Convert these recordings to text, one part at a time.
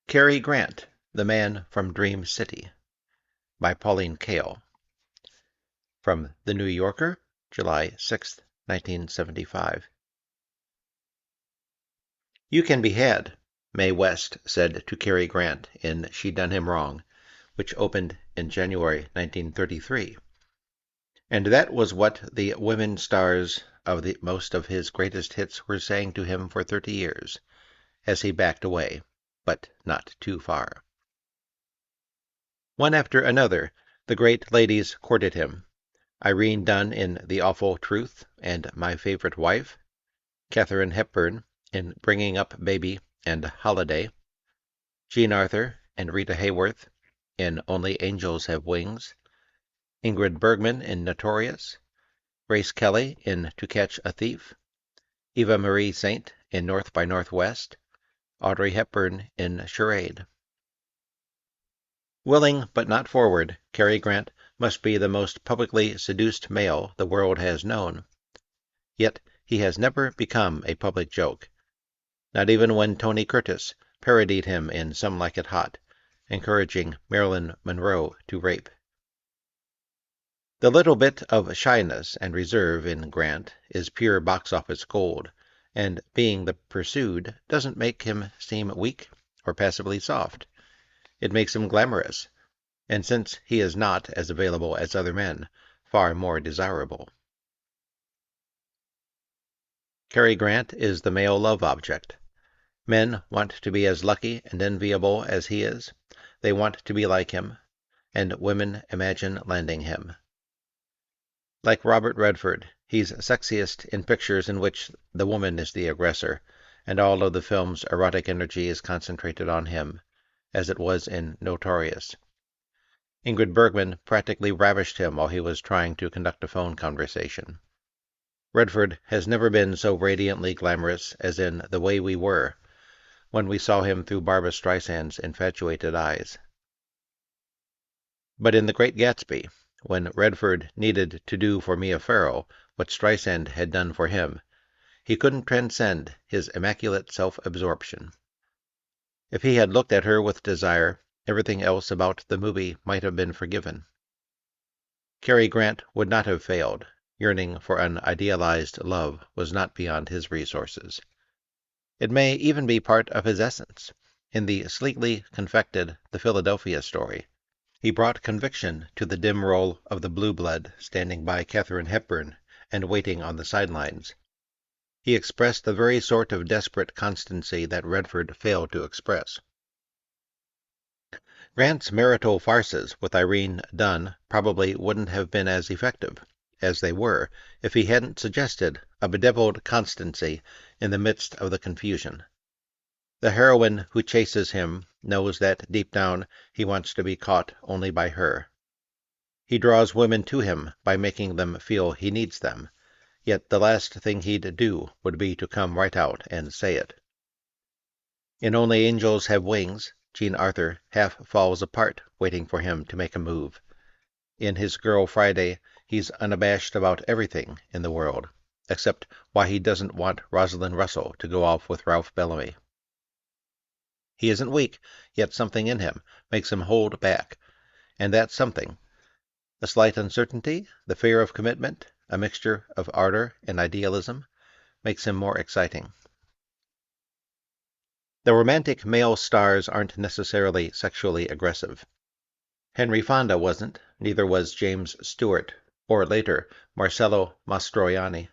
Cary Grant, The Man from Dream City, by Pauline Kael. From The New Yorker, July 6, 1975. "You can be had," Mae West said to Cary Grant in She Done Him Wrong, which opened in January 1933. And that was what the women stars of most of his greatest hits were saying to him for 30 years, as he backed away, but not too far. One after another, the great ladies courted him. Irene Dunne in The Awful Truth and My Favorite Wife, Katharine Hepburn in Bringing Up Baby and Holiday, Jean Arthur and Rita Hayworth in Only Angels Have Wings, Ingrid Bergman in Notorious, Grace Kelly in To Catch a Thief, Eva Marie Saint in North by Northwest, Audrey Hepburn in Charade. Willing but not forward, Cary Grant must be the most publicly seduced male the world has known. Yet he has never become a public joke, not even when Tony Curtis parodied him in Some Like It Hot, encouraging Marilyn Monroe to rape. The little bit of shyness and reserve in Grant is pure box-office gold, and being the pursued doesn't make him seem weak or passively soft. It makes him glamorous, and since he is not as available as other men, far more desirable. Cary Grant is the male love object. Men want to be as lucky and enviable as he is. They want to be like him, and women imagine landing him. Like Robert Redford, he's sexiest in pictures in which the woman is the aggressor, and all of the film's erotic energy is concentrated on him, as it was in Notorious. Ingrid Bergman practically ravished him while he was trying to conduct a phone conversation. Redford has never been so radiantly glamorous as in The Way We Were, when we saw him through Barbra Streisand's infatuated eyes. But in The Great Gatsby, when Redford needed to do for Mia Farrow what Streisand had done for him, he couldn't transcend his immaculate self-absorption. If he had looked at her with desire, everything else about the movie might have been forgiven. Cary Grant would not have failed. Yearning for an idealized love was not beyond his resources. It may even be part of his essence. In the sleekly confected The Philadelphia Story, he brought conviction to the dim role of the blue blood standing by Katharine Hepburn and waiting on the sidelines. He expressed the very sort of desperate constancy that Redford failed to express. Grant's marital farces with Irene Dunne probably wouldn't have been as effective as they were if he hadn't suggested a bedeviled constancy in the midst of the confusion. The heroine who chases him knows that deep down he wants to be caught only by her. He draws women to him by making them feel he needs them, yet the last thing he'd do would be to come right out and say it. In Only Angels Have Wings, Jean Arthur half falls apart waiting for him to make a move. In His Girl Friday, he's unabashed about everything in the world, except why he doesn't want Rosalind Russell to go off with Ralph Bellamy. He isn't weak, yet something in him makes him hold back, and that something, a slight uncertainty, the fear of commitment, a mixture of ardor and idealism, makes him more exciting. The romantic male stars aren't necessarily sexually aggressive. Henry Fonda wasn't, neither was James Stewart, or later, Marcello Mastroianni.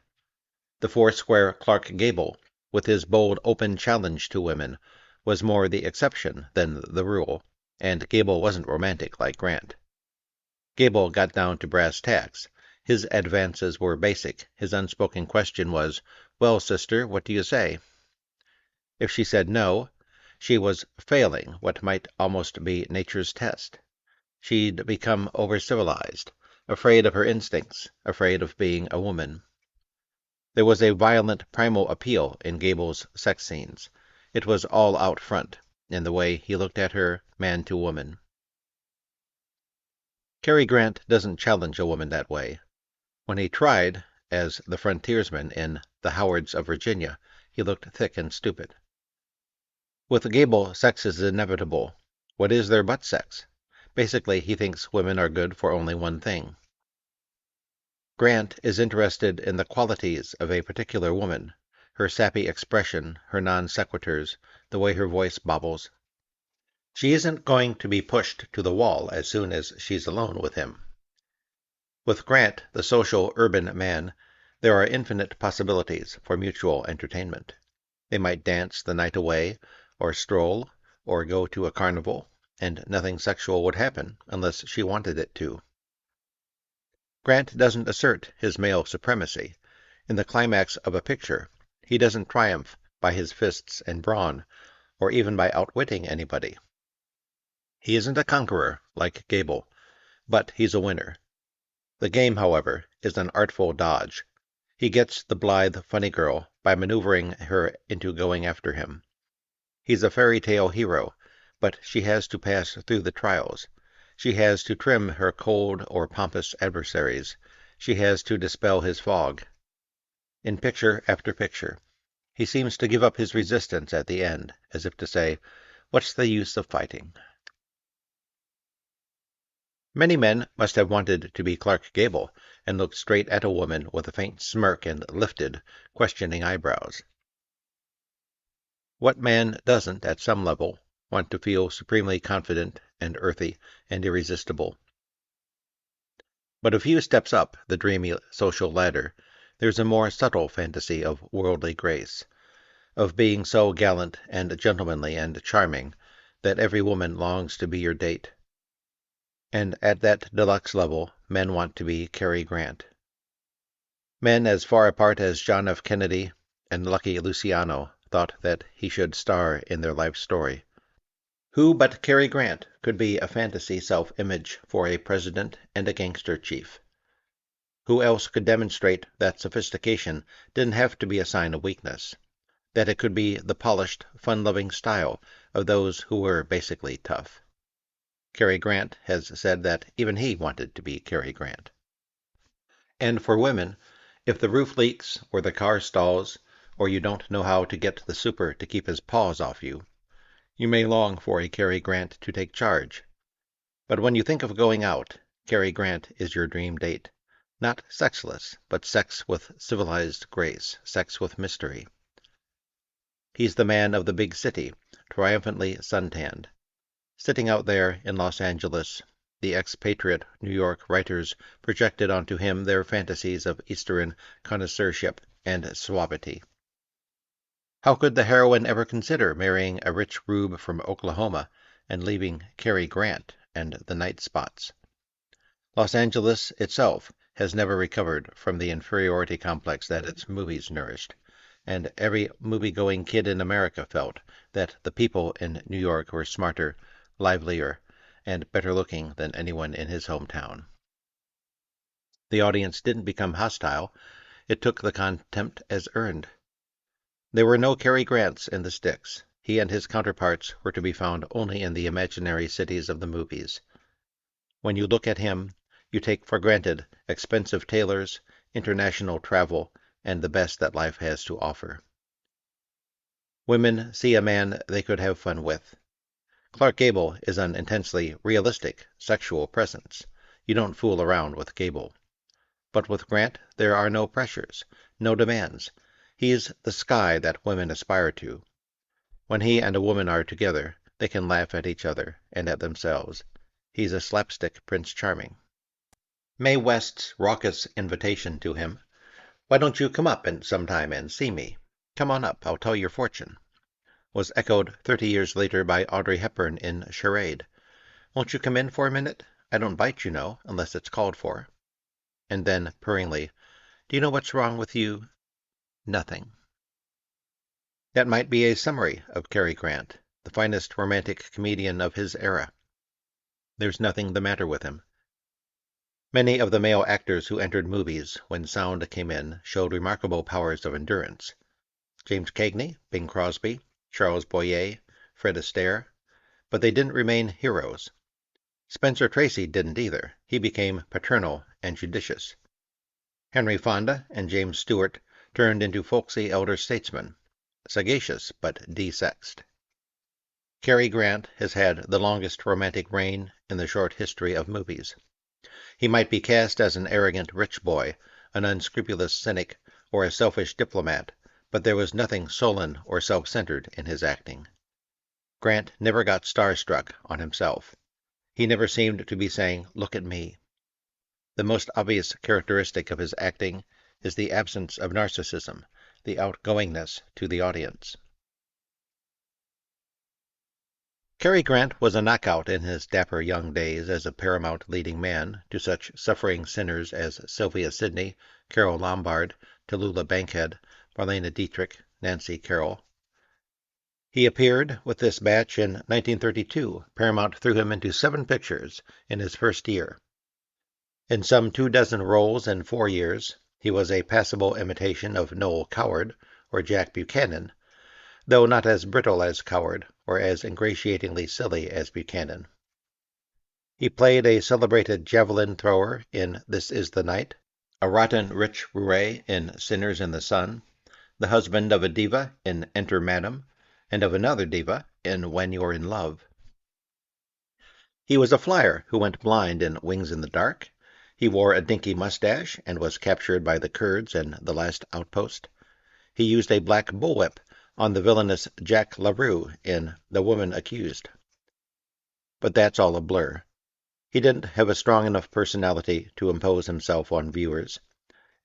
The four-square Clark Gable, with his bold open challenge to women, was more the exception than the rule, and Gable wasn't romantic like Grant. Gable got down to brass tacks. His advances were basic. His unspoken question was, "Well, sister, what do you say?" If she said no, she was failing what might almost be nature's test. She'd become over-civilized, afraid of her instincts, afraid of being a woman. There was a violent primal appeal in Gable's sex scenes. It was all out front, in the way he looked at her, man to woman. Cary Grant doesn't challenge a woman that way. When he tried, as the frontiersman in The Howards of Virginia, he looked thick and stupid. With Gable, sex is inevitable. What is there but sex? Basically, he thinks women are good for only one thing. Grant is interested in the qualities of a particular woman, her sappy expression, her non sequiturs, the way her voice bobbles. She isn't going to be pushed to the wall as soon as she's alone with him. With Grant, the social urban man, there are infinite possibilities for mutual entertainment. They might dance the night away, or stroll, or go to a carnival, and nothing sexual would happen unless she wanted it to. Grant doesn't assert his male supremacy. In the climax of a picture, he doesn't triumph by his fists and brawn, or even by outwitting anybody. He isn't a conqueror like Gable, but he's a winner. The game, however, is an artful dodge. He gets the blithe, funny girl by maneuvering her into going after him. He's a fairy tale hero, but she has to pass through the trials. She has to trim her cold or pompous adversaries. She has to dispel his fog. In picture after picture, he seems to give up his resistance at the end, as if to say, "What's the use of fighting?" Many men must have wanted to be Clark Gable and looked straight at a woman with a faint smirk and lifted, questioning eyebrows. What man doesn't, at some level, want to feel supremely confident and earthy and irresistible? But a few steps up the dreamy social ladder, there's a more subtle fantasy of worldly grace, of being so gallant and gentlemanly and charming that every woman longs to be your date. And at that deluxe level, men want to be Cary Grant. Men as far apart as John F. Kennedy and Lucky Luciano thought that he should star in their life story. Who but Cary Grant could be a fantasy self-image for a president and a gangster chief? Who else could demonstrate that sophistication didn't have to be a sign of weakness, that it could be the polished, fun-loving style of those who were basically tough? Cary Grant has said that even he wanted to be Cary Grant. And for women, if the roof leaks or the car stalls, or you don't know how to get the super to keep his paws off you, you may long for a Cary Grant to take charge. But when you think of going out, Cary Grant is your dream date. Not sexless, but sex with civilized grace, sex with mystery. He's the man of the big city, triumphantly suntanned. Sitting out there in Los Angeles, the expatriate New York writers projected onto him their fantasies of Eastern connoisseurship and suavity. How could the heroine ever consider marrying a rich rube from Oklahoma and leaving Cary Grant and the night spots? Los Angeles itself has never recovered from the inferiority complex that its movies nourished, and every movie-going kid in America felt that the people in New York were smarter, livelier, and better looking than anyone in his hometown. The audience didn't become hostile. It took the contempt as earned. There were no Cary Grants in the sticks. He and his counterparts were to be found only in the imaginary cities of the movies. When you look at him, you take for granted expensive tailors, international travel, and the best that life has to offer. Women see a man they could have fun with. Clark Gable is an intensely realistic sexual presence. You don't fool around with Gable. But with Grant there are no pressures, no demands. He's the sky that women aspire to. When he and a woman are together, they can laugh at each other and at themselves. He's a slapstick Prince Charming. Mae West's raucous invitation to him, "Why don't you come up sometime and see me? Come on up, I'll tell your fortune," was echoed 30 years later by Audrey Hepburn in Charade. "Won't you come in for a minute? I don't bite, you know, unless it's called for." And then, purringly, "Do you know what's wrong with you?" "Nothing." That might be a summary of Cary Grant, the finest romantic comedian of his era. There's nothing the matter with him. Many of the male actors who entered movies when sound came in showed remarkable powers of endurance. James Cagney, Bing Crosby, Charles Boyer, Fred Astaire, but they didn't remain heroes. Spencer Tracy didn't either. He became paternal and judicious. Henry Fonda and James Stewart turned into folksy elder statesmen, sagacious but desexed. Cary Grant has had the longest romantic reign in the short history of movies. He might be cast as an arrogant rich boy, an unscrupulous cynic, or a selfish diplomat, but there was nothing sullen or self-centered in his acting. Grant never got starstruck on himself. He never seemed to be saying, "Look at me." The most obvious characteristic of his acting is the absence of narcissism, the outgoingness to the audience. Cary Grant was a knockout in his dapper young days as a Paramount leading man to such suffering sinners as Sylvia Sidney, Carole Lombard, Tallulah Bankhead, Marlene Dietrich, Nancy Carroll. He appeared with this batch in 1932. Paramount threw him into 7 pictures in his first year. In some 24 roles in 4 years, he was a passable imitation of Noel Coward or Jack Buchanan, though not as brittle as Coward or as ingratiatingly silly as Buchanan. He played a celebrated javelin thrower in This Is the Night, a rotten rich roué in Sinners in the Sun, the husband of a diva in Enter Madam, and of another diva in When You're in Love. He was a flyer who went blind in Wings in the Dark. He wore a dinky mustache and was captured by the Kurds in The Last Outpost. He used a black bullwhip on the villainous Jack LaRue in The Woman Accused. But that's all a blur. He didn't have a strong enough personality to impose himself on viewers,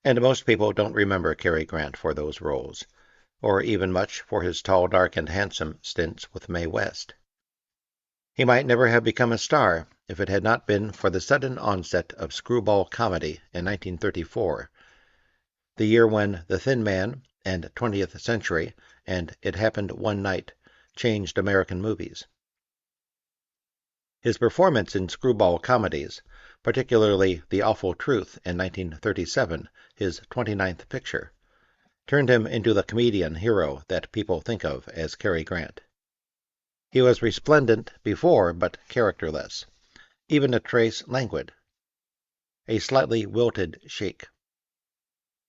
and most people don't remember Cary Grant for those roles, or even much for his tall, dark, and handsome stints with Mae West. He might never have become a star if it had not been for the sudden onset of screwball comedy in 1934, the year when The Thin Man and 20th Century and It Happened One Night changed American movies. His performance in screwball comedies, particularly The Awful Truth in 1937, his 29th picture, turned him into the comedian hero that people think of as Cary Grant. He was resplendent before, but characterless, even a trace languid, a slightly wilted shake.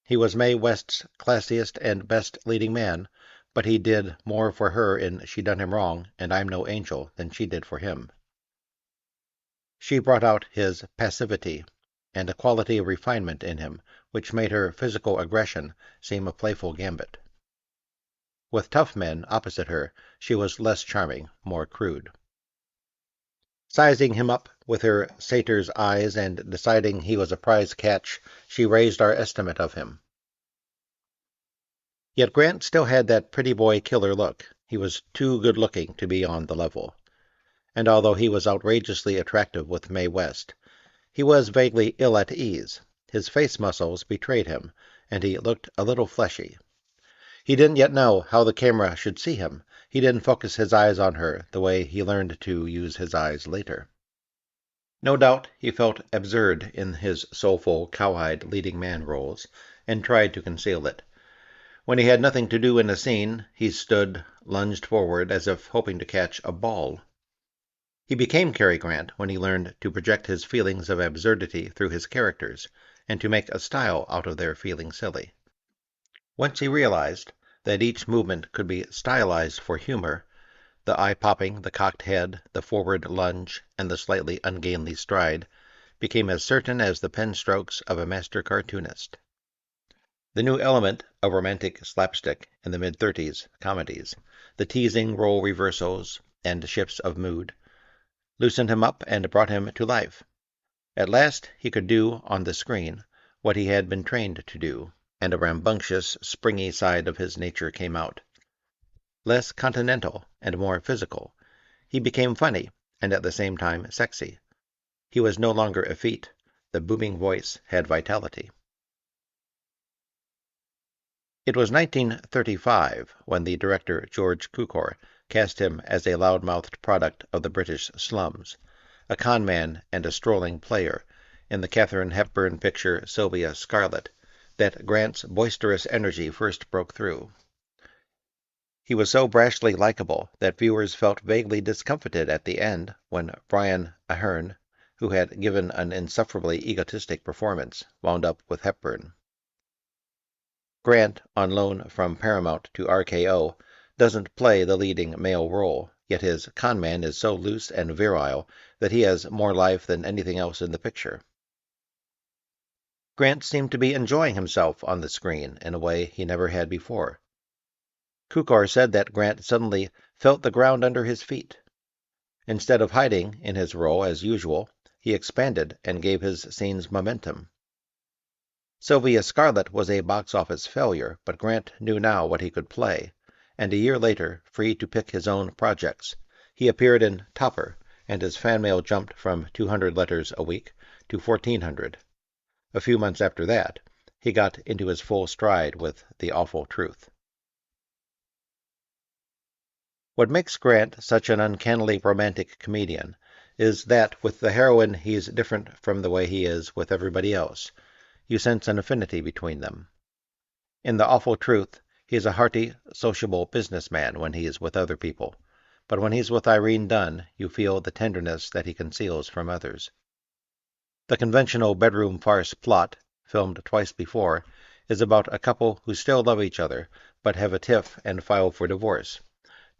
He was Mae West's classiest and best leading man, but he did more for her in She Done Him Wrong and I'm No Angel than she did for him. She brought out his passivity and a quality of refinement in him which made her physical aggression seem a playful gambit. With tough men opposite her, she was less charming, more crude. Sizing him up with her satyr's eyes and deciding he was a prize catch, she raised our estimate of him. Yet Grant still had that pretty boy killer look. He was too good-looking to be on the level. And although he was outrageously attractive with Mae West, he was vaguely ill at ease. His face muscles betrayed him, and he looked a little fleshy. He didn't yet know how the camera should see him. He didn't focus his eyes on her the way he learned to use his eyes later. No doubt he felt absurd in his soulful, cowhide leading man roles, and tried to conceal it. When he had nothing to do in a scene, he stood, lunged forward as if hoping to catch a ball. He became Cary Grant when he learned to project his feelings of absurdity through his characters, and to make a style out of their feeling silly. Once he realized that each movement could be stylized for humor, the eye-popping, the cocked head, the forward lunge, and the slightly ungainly stride became as certain as the pen strokes of a master cartoonist. The new element of romantic slapstick in the mid-30s comedies, the teasing role reversals and shifts of mood, loosened him up and brought him to life. At last he could do on the screen what he had been trained to do, and a rambunctious, springy side of his nature came out. Less continental and more physical, he became funny and at the same time sexy. He was no longer effete. The booming voice had vitality. It was 1935 when the director George Cukor cast him as a loud-mouthed product of the British slums, a conman and a strolling player, in the Katharine Hepburn picture Sylvia Scarlett, that Grant's boisterous energy first broke through. He was so brashly likable that viewers felt vaguely discomfited at the end when Brian Aherne, who had given an insufferably egotistic performance, wound up with Hepburn. Grant, on loan from Paramount to RKO, doesn't play the leading male role, yet his conman is so loose and virile that he has more life than anything else in the picture. Grant seemed to be enjoying himself on the screen in a way he never had before. Cukor said that Grant suddenly felt the ground under his feet. Instead of hiding in his role as usual, he expanded and gave his scenes momentum. Sylvia Scarlett was a box-office failure, but Grant knew now what he could play, and a year later, free to pick his own projects, he appeared in Topper, and his fan mail jumped from 200 letters a week to 1,400. A few months after that, he got into his full stride with The Awful Truth. What makes Grant such an uncannily romantic comedian is that with the heroine he's different from the way he is with everybody else. You sense an affinity between them. In The Awful Truth, he is a hearty, sociable businessman when he is with other people, but when he's with Irene Dunne, you feel the tenderness that he conceals from others. The conventional bedroom farce plot, filmed twice before, is about a couple who still love each other, but have a tiff and file for divorce.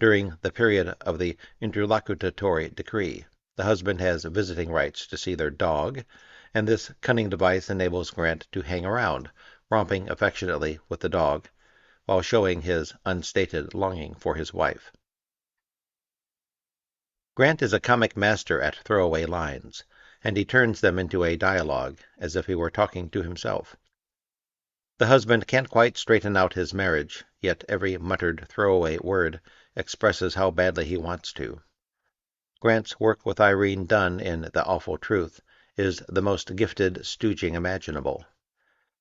During the period of the interlocutory decree, the husband has visiting rights to see their dog, and this cunning device enables Grant to hang around, romping affectionately with the dog, while showing his unstated longing for his wife. Grant is a comic master at throwaway lines, and he turns them into a dialogue, as if he were talking to himself. The husband can't quite straighten out his marriage, yet every muttered throwaway word expresses how badly he wants to. Grant's work with Irene Dunne in The Awful Truth is the most gifted stooging imaginable.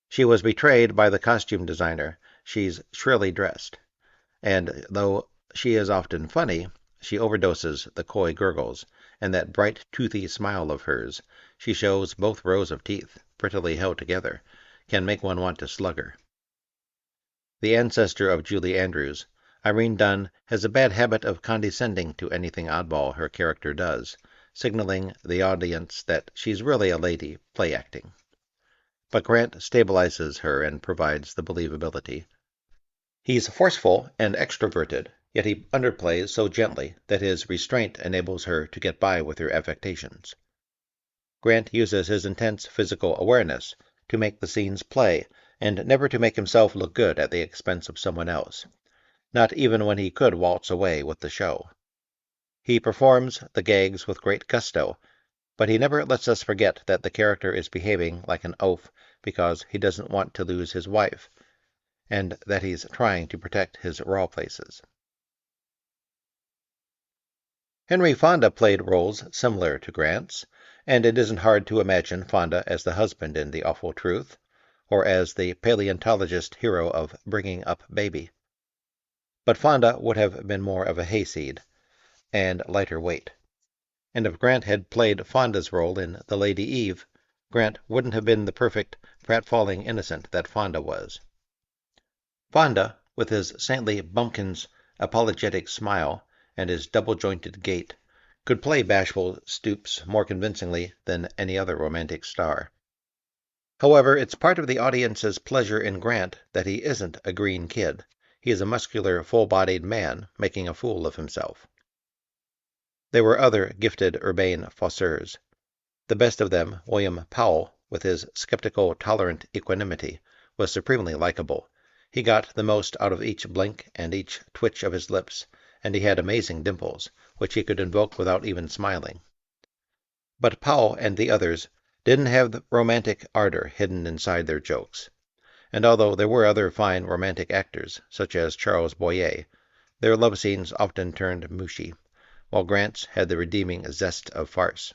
She was betrayed by the costume designer. She's shrilly dressed, and though she is often funny, she overdoses the coy gurgles, and that bright, toothy smile of hers, she shows both rows of teeth, prettily held together, can make one want to slug her. The ancestor of Julie Andrews, Irene Dunne has a bad habit of condescending to anything oddball her character does, signaling the audience that she's really a lady play-acting. But Grant stabilizes her and provides the believability. He's forceful and extroverted, yet he underplays so gently that his restraint enables her to get by with her affectations. Grant uses his intense physical awareness to make the scenes play, and never to make himself look good at the expense of someone else, not even when he could waltz away with the show. He performs the gags with great gusto, but he never lets us forget that the character is behaving like an oaf because he doesn't want to lose his wife, and that he's trying to protect his raw places. Henry Fonda played roles similar to Grant's, and it isn't hard to imagine Fonda as the husband in The Awful Truth, or as the paleontologist hero of Bringing Up Baby. But Fonda would have been more of a hayseed, and lighter weight. And if Grant had played Fonda's role in The Lady Eve, Grant wouldn't have been the perfect, pratfalling innocent that Fonda was. Fonda, with his saintly bumpkin's apologetic smile and his double-jointed gait, could play bashful stoops more convincingly than any other romantic star. However, it's part of the audience's pleasure in Grant that he isn't a green kid. He is a muscular, full-bodied man making a fool of himself. There were other gifted urbane farceurs. The best of them, William Powell, with his skeptical, tolerant equanimity, was supremely likable. He got the most out of each blink and each twitch of his lips, and he had amazing dimples, which he could invoke without even smiling. But Powell and the others didn't have the romantic ardor hidden inside their jokes, and although there were other fine romantic actors, such as Charles Boyer, their love scenes often turned mushy, while Grant's had the redeeming zest of farce.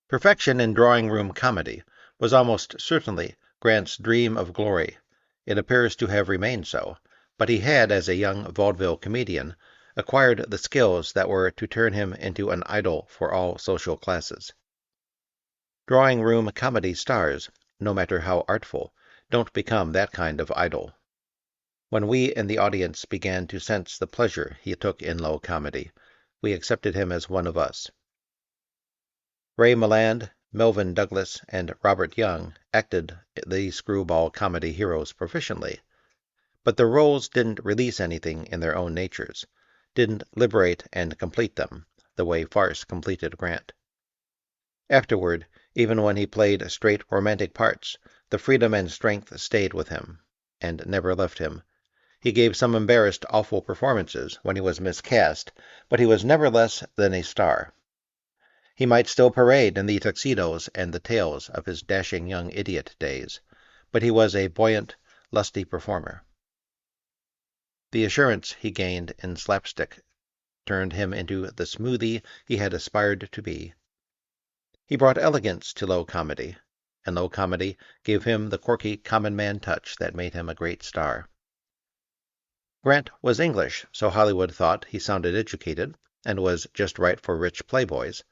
Perfection in drawing-room comedy was almost certainly Grant's dream of glory. It appears to have remained so, but he had, as a young vaudeville comedian, acquired the skills that were to turn him into an idol for all social classes. Drawing-room comedy stars, no matter how artful, don't become that kind of idol. When we in the audience began to sense the pleasure he took in low comedy, we accepted him as one of us. Ray Milland, Melvyn Douglas, and Robert Young acted the screwball comedy heroes proficiently, But the roles didn't release anything in their own natures, didn't liberate and complete them, the way farce completed Grant. Afterward, even when he played straight romantic parts, the freedom and strength stayed with him, and never left him. He gave some embarrassed, awful performances when he was miscast, but he was never less than a star. He might still parade in the tuxedos and the tails of his dashing young idiot days, but he was a buoyant, lusty performer. The assurance he gained in slapstick turned him into the smoothie he had aspired to be. He brought elegance to low comedy, and low comedy gave him the quirky common man touch that made him a great star. Grant was English, so Hollywood thought he sounded educated, and was just right for rich playboys,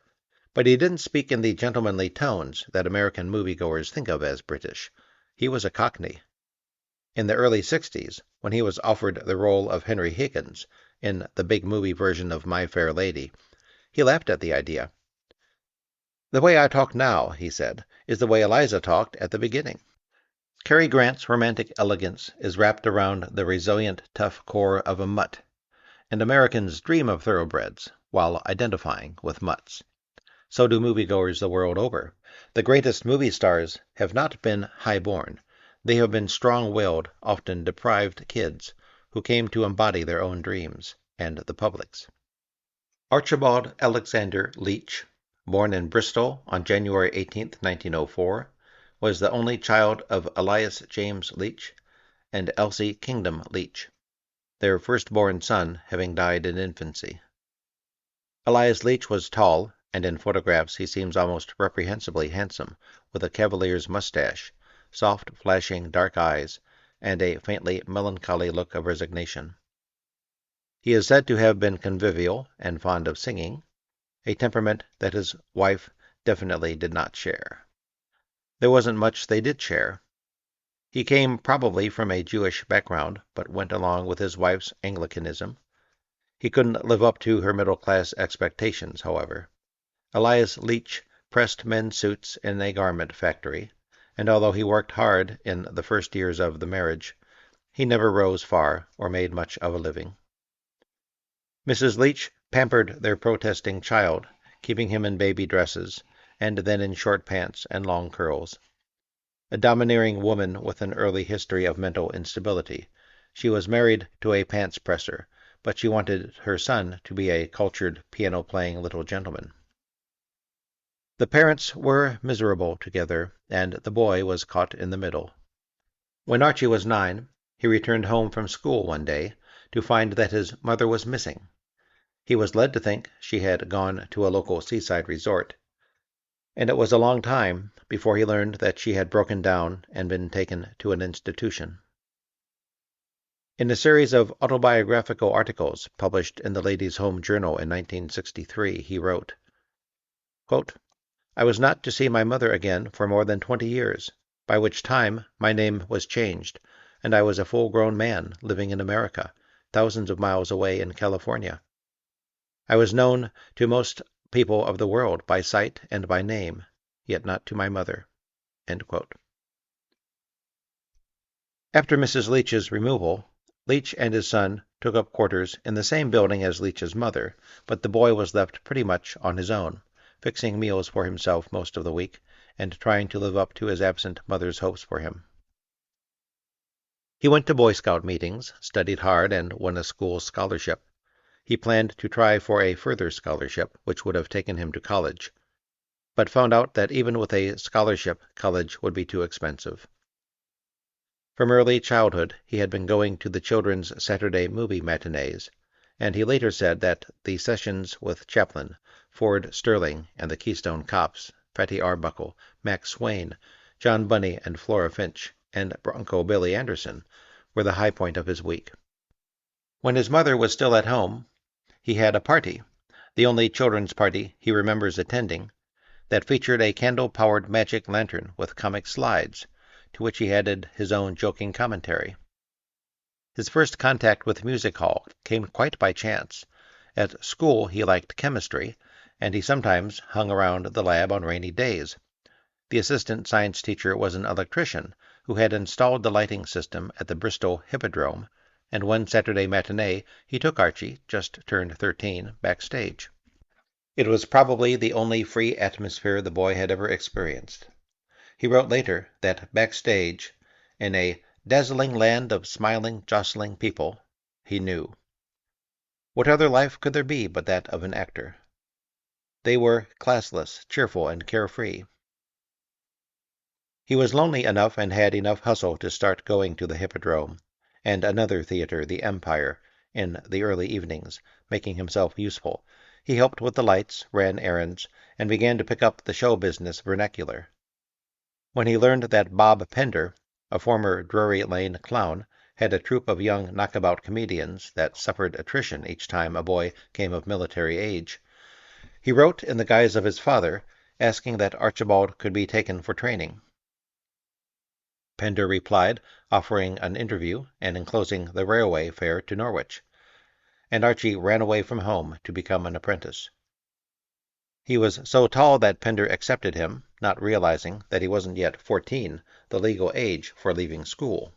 but he didn't speak in the gentlemanly tones that American moviegoers think of as British. He was a Cockney. In the early 60s, when he was offered the role of Henry Higgins in the big movie version of My Fair Lady, he laughed at the idea. "The way I talk now," he said, "is the way Eliza talked at the beginning." Cary Grant's romantic elegance is wrapped around the resilient, tough core of a mutt, and Americans dream of thoroughbreds while identifying with mutts. So do moviegoers the world over. The greatest movie stars have not been high-born. They have been strong-willed, often deprived kids who came to embody their own dreams and the public's. Archibald Alexander Leach, born in Bristol on January 18, 1904, was the only child of Elias James Leach and Elsie Kingdom Leach, their firstborn son having died in infancy. Elias Leach was tall, and in photographs he seems almost reprehensibly handsome, with a cavalier's mustache, soft flashing dark eyes, and a faintly melancholy look of resignation. He is said to have been convivial and fond of singing, a temperament that his wife definitely did not share. There wasn't much they did share. He came probably from a Jewish background, but went along with his wife's Anglicanism. He couldn't live up to her middle-class expectations, however. Elias Leach pressed men's suits in a garment factory, and although he worked hard in the first years of the marriage, he never rose far or made much of a living. Mrs. Leach pampered their protesting child, keeping him in baby dresses, and then in short pants and long curls. A domineering woman with an early history of mental instability, she was married to a pants presser, but she wanted her son to be a cultured, piano-playing little gentleman. The parents were miserable together, and the boy was caught in the middle. When Archie was 9, he returned home from school one day to find that his mother was missing. He was led to think she had gone to a local seaside resort, and it was a long time before he learned that she had broken down and been taken to an institution. In a series of autobiographical articles published in the Ladies' Home Journal in 1963, he wrote, quote, "I was not to see my mother again for more than 20 years, by which time my name was changed, and I was a full-grown man living in America, thousands of miles away in California. I was known to most people of the world by sight and by name, yet not to my mother." End quote. After Mrs. Leach's removal, Leach and his son took up quarters in the same building as Leach's mother, but the boy was left pretty much on his own, fixing meals for himself most of the week and trying to live up to his absent mother's hopes for him. He went to Boy Scout meetings, studied hard, and won a school scholarship. He planned to try for a further scholarship, which would have taken him to college, but found out that even with a scholarship, college would be too expensive. From early childhood, he had been going to the children's Saturday movie matinees, and he later said that the sessions with Chaplin, Ford Sterling and the Keystone Cops, Fatty Arbuckle, Max Swain, John Bunny and Flora Finch, and Bronco Billy Anderson were the high point of his week. When his mother was still at home, he had a party, the only children's party he remembers attending, that featured a candle-powered magic lantern with comic slides, to which he added his own joking commentary. His first contact with music hall came quite by chance. At school he liked chemistry, and he sometimes hung around the lab on rainy days. The assistant science teacher was an electrician, who had installed the lighting system at the Bristol Hippodrome, and one Saturday matinee he took Archie, just turned 13, backstage. It was probably the only free atmosphere the boy had ever experienced. He wrote later that backstage, in a dazzling land of smiling, jostling people, he knew. What other life could there be but that of an actor? They were classless, cheerful, and carefree. He was lonely enough and had enough hustle to start going to the Hippodrome, and another theater, the Empire, in the early evenings, making himself useful. He helped with the lights, ran errands, and began to pick up the show business vernacular. When he learned that Bob Pender, a former Drury Lane clown, had a troupe of young knockabout comedians that suffered attrition each time a boy came of military age, he wrote in the guise of his father, asking that Archibald could be taken for training. Pender replied, offering an interview and enclosing the railway fare to Norwich, and Archie ran away from home to become an apprentice. He was so tall that Pender accepted him, not realizing that he wasn't yet 14, the legal age for leaving school.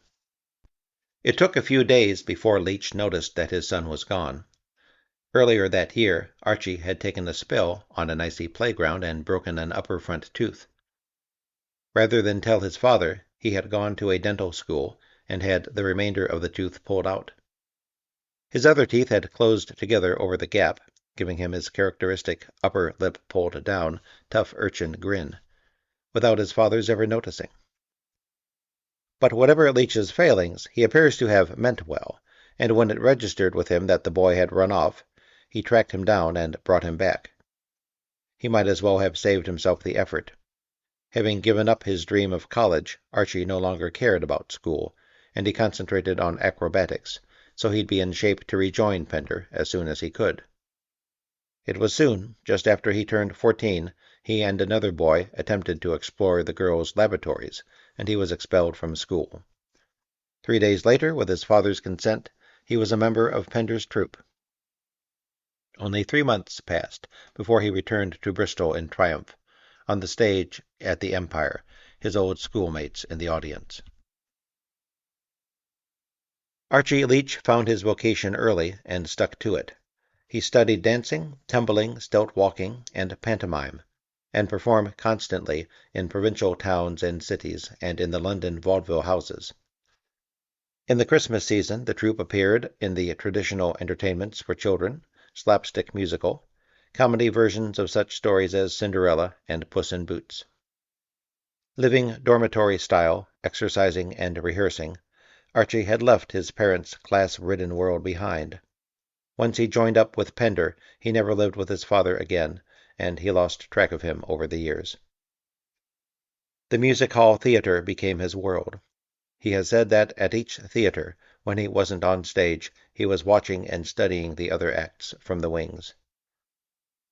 It took a few days before Leach noticed that his son was gone. Earlier that year, Archie had taken a spill on an icy playground and broken an upper front tooth. Rather than tell his father, he had gone to a dental school and had the remainder of the tooth pulled out. His other teeth had closed together over the gap, giving him his characteristic upper lip pulled down, tough urchin grin, without his father's ever noticing. But whatever Leach's failings, he appears to have meant well, and when it registered with him that the boy had run off, he tracked him down and brought him back. He might as well have saved himself the effort. Having given up his dream of college, Archie no longer cared about school, and he concentrated on acrobatics, so he'd be in shape to rejoin Pender as soon as he could. It was soon, just after he turned 14, he and another boy attempted to explore the girls' lavatories, and he was expelled from school. 3 days later, with his father's consent, he was a member of Pender's troupe. Only 3 months passed before he returned to Bristol in triumph, on the stage at the Empire, his old schoolmates in the audience. Archie Leach found his vocation early and stuck to it. He studied dancing, tumbling, stilt walking, and pantomime, and performed constantly in provincial towns and cities and in the London vaudeville houses. In the Christmas season, the troupe appeared in the traditional entertainments for children, slapstick musical, comedy versions of such stories as Cinderella and Puss in Boots. Living dormitory style, exercising and rehearsing, Archie had left his parents' class-ridden world behind. Once he joined up with Pender, he never lived with his father again, and he lost track of him over the years. The music hall theater became his world. He has said that at each theater, when he wasn't on stage, he was watching and studying the other acts from the wings.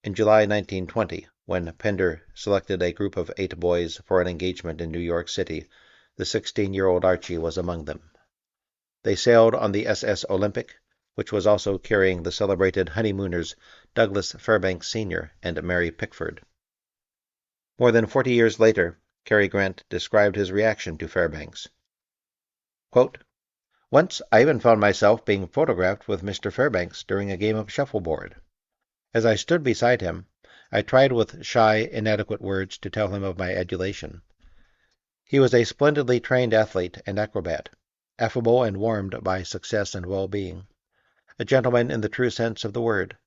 In July 1920, when Pender selected a group of 8 boys for an engagement in New York City, the 16-year-old Archie was among them. They sailed on the SS Olympic, which was also carrying the celebrated honeymooners Douglas Fairbanks Sr. and Mary Pickford. More than 40 years later, Cary Grant described his reaction to Fairbanks. Quote, "Once I even found myself being photographed with Mr. Fairbanks during a game of shuffleboard. As I stood beside him, I tried with shy, inadequate words to tell him of my adulation. He was a splendidly trained athlete and acrobat, affable and warmed by success and well-being. A gentleman in the true sense of the word.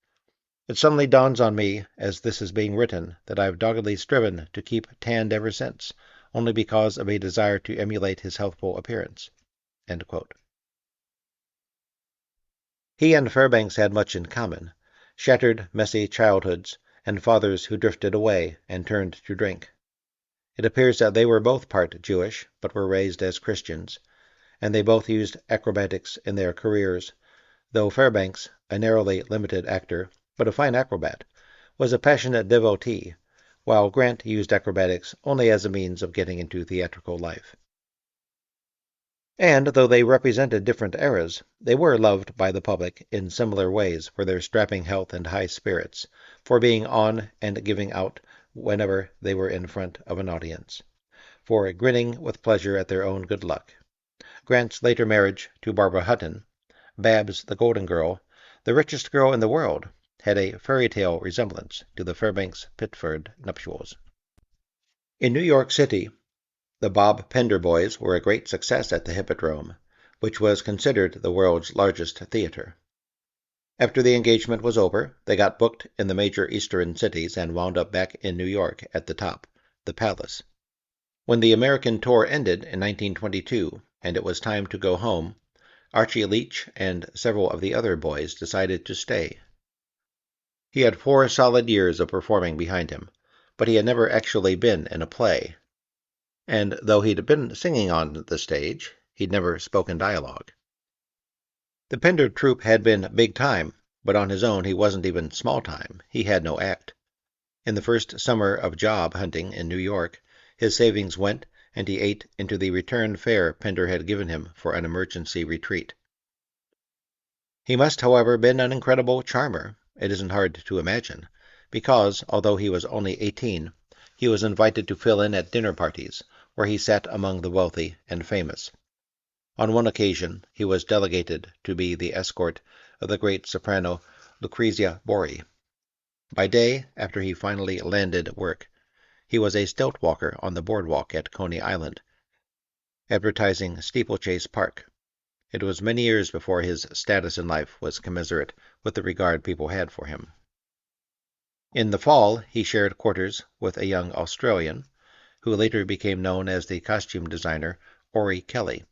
It suddenly dawns on me, as this is being written, that I've doggedly striven to keep tanned ever since, only because of a desire to emulate his healthful appearance." End quote. He and Fairbanks had much in common. Shattered, messy childhoods, and fathers who drifted away and turned to drink. It appears that they were both part Jewish, but were raised as Christians, and they both used acrobatics in their careers, though Fairbanks, a narrowly limited actor, but a fine acrobat, was a passionate devotee, while Grant used acrobatics only as a means of getting into theatrical life. And though they represented different eras, they were loved by the public in similar ways for their strapping health and high spirits, for being on and giving out whenever they were in front of an audience. for grinning with pleasure at their own good luck. Grant's later marriage to Barbara Hutton, Babs the Golden Girl, the richest girl in the world, had a fairy tale resemblance to the Fairbanks-Pitford nuptials. In New York City, the Bob Pender Boys were a great success at the Hippodrome, which was considered the world's largest theater. After the engagement was over, they got booked in the major eastern cities and wound up back in New York at the top, the Palace. When the American tour ended in 1922 and it was time to go home, Archie Leach and several of the other boys decided to stay. He had 4 solid years of performing behind him, but he had never actually been in a play. And though he'd been singing on the stage, he'd never spoken dialogue. The Pender troupe had been big time, but on his own he wasn't even small time. He had no act. In the first summer of job hunting in New York, his savings went, and he ate into the return fare Pender had given him for an emergency retreat. He must, however, been an incredible charmer. It isn't hard to imagine, because, although he was only 18, he was invited to fill in at dinner parties, where he sat among the wealthy and famous. On one occasion, he was delegated to be the escort of the great soprano Lucrezia Borri. By day, after he finally landed at work, he was a stilt walker on the boardwalk at Coney Island, advertising Steeplechase Park. It was many years before his status in life was commensurate with the regard people had for him. In the fall, he shared quarters with a young Australian, who later became known as the costume designer Ori Kelly.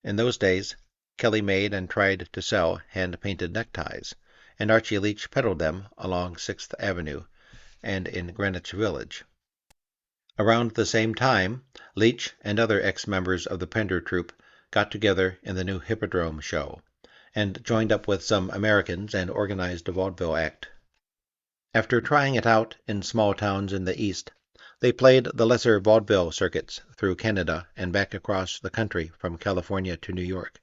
In those days, Kelly made and tried to sell hand-painted neckties, and Archie Leach peddled them along 6th Avenue and in Greenwich Village. Around the same time, Leach and other ex-members of the Pender troupe got together in the new Hippodrome show, and joined up with some Americans and organized a vaudeville act. After trying it out in small towns in the East, they played the lesser vaudeville circuits through Canada and back across the country from California to New York.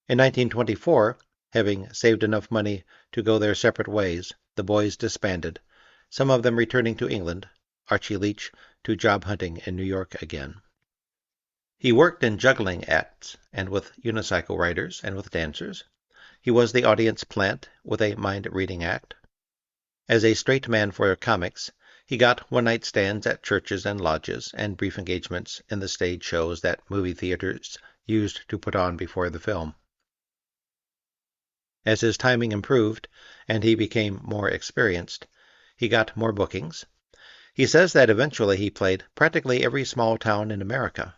In 1924, having saved enough money to go their separate ways, the boys disbanded, some of them returning to England, Archie Leach to job hunting in New York again. He worked in juggling acts, and with unicycle riders, and with dancers. He was the audience plant with a mind-reading act. As a straight man for comics, he got one-night stands at churches and lodges, and brief engagements in the stage shows that movie theaters used to put on before the film. As his timing improved, and he became more experienced, he got more bookings. He says that eventually he played practically every small town in America.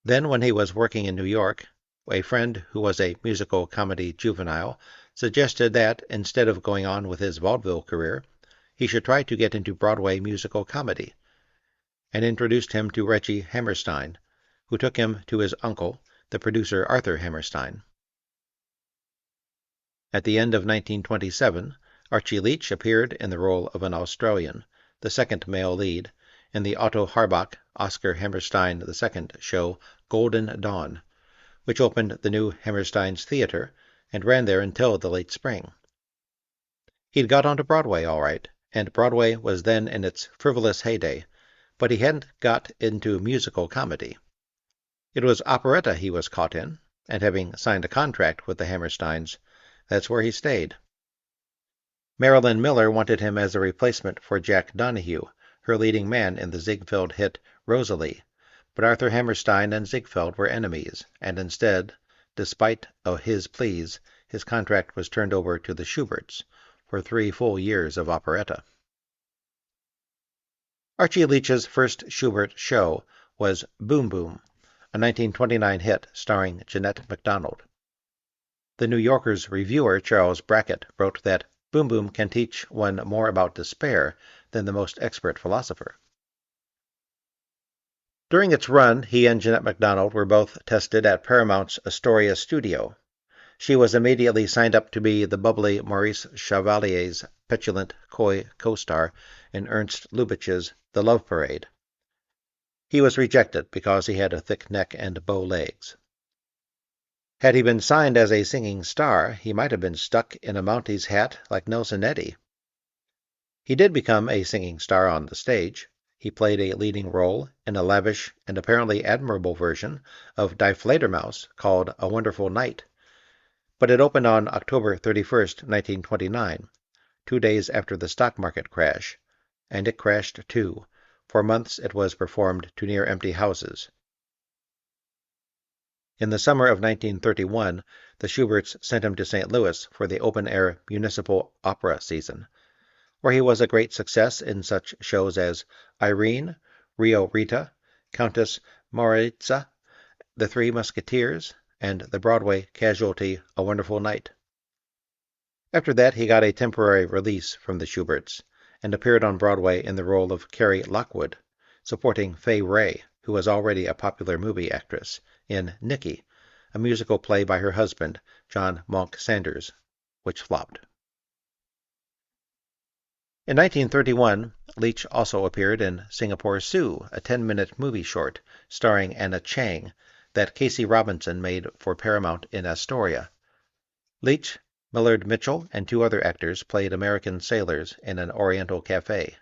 Then, when he was working in New York, a friend who was a musical comedy juvenile suggested that, instead of going on with his vaudeville career, he should try to get into Broadway musical comedy, and introduced him to Reggie Hammerstein, who took him to his uncle, the producer Arthur Hammerstein. At the end of 1927, Archie Leach appeared in the role of an Australian, the second male lead, in the Otto Harbach, Oscar Hammerstein II show Golden Dawn, which opened the new Hammerstein's Theater and ran there until the late spring. He'd got onto Broadway all right, and Broadway was then in its frivolous heyday, but he hadn't got into musical comedy. It was operetta he was caught in, and having signed a contract with the Hammersteins, that's where he stayed. Marilyn Miller wanted him as a replacement for Jack Donahue, her leading man in the Ziegfeld hit Rosalie, but Arthur Hammerstein and Ziegfeld were enemies, and instead, despite his pleas, his contract was turned over to the Schuberts for 3 full years of operetta. Archie Leach's first Schubert show was Boom Boom, a 1929 hit starring Jeanette MacDonald. The New Yorker's reviewer, Charles Brackett, wrote that Boom Boom can teach one more about despair than the most expert philosopher. During its run, he and Jeanette MacDonald were both tested at Paramount's Astoria studio. She was immediately signed up to be the bubbly Maurice Chevalier's petulant, coy co-star in Ernst Lubitsch's The Love Parade. He was rejected because he had a thick neck and bow legs. Had he been signed as a singing star, he might have been stuck in a Mounties hat like Nelson Eddy. He did become a singing star on the stage. he played a leading role in a lavish and apparently admirable version of Die Fledermaus called A Wonderful Night. But it opened on October 31st, 1929, 2 days after the stock market crash, and it crashed too. For months it was performed to near empty houses. In the summer of 1931, the Schuberts sent him to St. Louis for the open-air municipal opera season, where he was a great success in such shows as Irene, Rio Rita, Countess Maritza, The Three Musketeers, and the Broadway casualty A Wonderful Night. After that, he got a temporary release from the Schuberts, and appeared on Broadway in the role of Cary Lockwood, supporting Fay Wray, who was already a popular movie actress, in Nicky, a musical play by her husband, John Monk Sanders, which flopped. In 1931, Leach also appeared in Singapore Sue, a 10-minute movie short starring Anna Chang that Casey Robinson made for Paramount in Astoria. Leach, Millard Mitchell, and 2 other actors played American sailors in an Oriental cafe.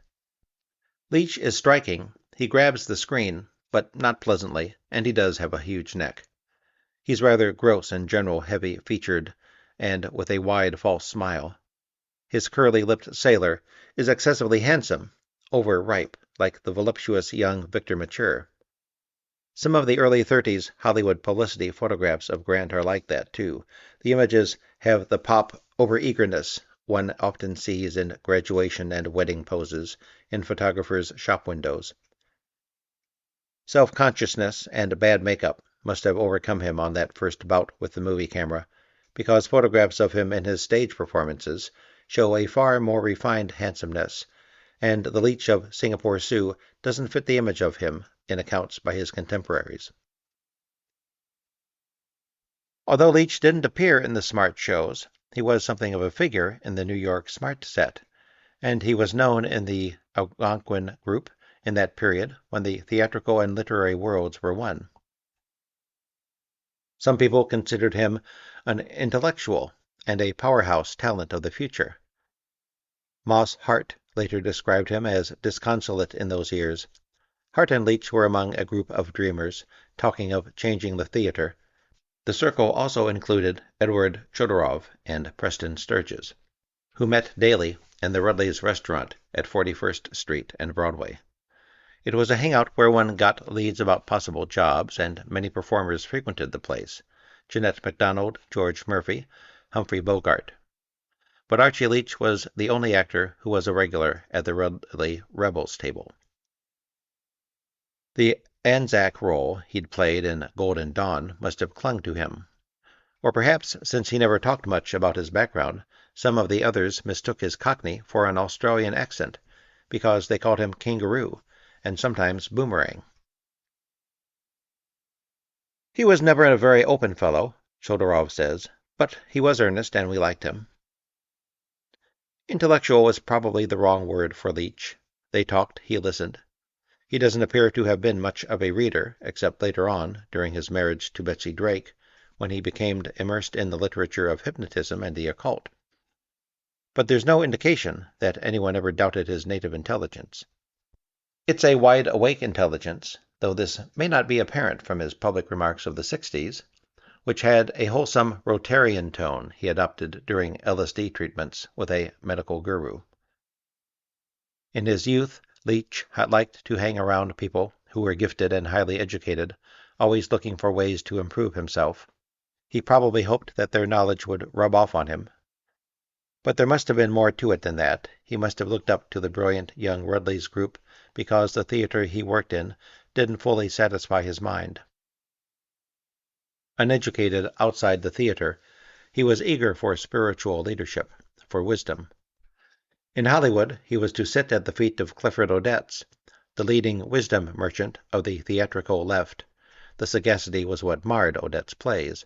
Leach is striking. He grabs the screen, but not pleasantly, and he does have a huge neck. He's rather gross in general, heavy-featured, and with a wide, false smile. His curly-lipped sailor is excessively handsome, over-ripe, like the voluptuous young Victor Mature. Some of the early 30s Hollywood publicity photographs of Grant are like that, too. The images have the pop over-eagerness one often sees in graduation and wedding poses in photographers' shop windows. Self-consciousness and bad makeup must have overcome him on that first bout with the movie camera, because photographs of him in his stage performances show a far more refined handsomeness, and the Leach of Singapore Sue doesn't fit the image of him in accounts by his contemporaries. Although Leach didn't appear in the Smart shows, he was something of a figure in the New York Smart set, and he was known in the Algonquin group in that period when the theatrical and literary worlds were one. Some people considered him an intellectual and a powerhouse talent of the future. Moss Hart later described him as disconsolate in those years. Hart and Leach were among a group of dreamers, talking of changing the theater. The circle also included Edward Chodorov and Preston Sturges, who met daily in the Rudley's restaurant at 41st Street and Broadway. It was a hangout where one got leads about possible jobs, and many performers frequented the place. Jeanette MacDonald, George Murphy, Humphrey Bogart. But Archie Leach was the only actor who was a regular at the Rudley Rebels table. The Anzac role he'd played in Golden Dawn must have clung to him. Or perhaps, since he never talked much about his background, some of the others mistook his Cockney for an Australian accent, because they called him Kangaroo, and sometimes Boomerang. He was never a very open fellow, Chodorov says, but he was earnest and we liked him. Intellectual was probably the wrong word for Leach. They talked, he listened. He doesn't appear to have been much of a reader, except later on, during his marriage to Betsy Drake, when he became immersed in the literature of hypnotism and the occult. But there's no indication that anyone ever doubted his native intelligence. It's a wide-awake intelligence, though this may not be apparent from his public remarks of the 60s, which had a wholesome Rotarian tone he adopted during LSD treatments with a medical guru. In his youth, Leach had liked to hang around people who were gifted and highly educated, always looking for ways to improve himself. He probably hoped that their knowledge would rub off on him. But there must have been more to it than that. He must have looked up to the brilliant young Rudley's group because the theater he worked in didn't fully satisfy his mind. Uneducated outside the theater, he was eager for spiritual leadership, for wisdom. In Hollywood, he was to sit at the feet of Clifford Odets, the leading wisdom merchant of the theatrical left. The sagacity was what marred Odets' plays.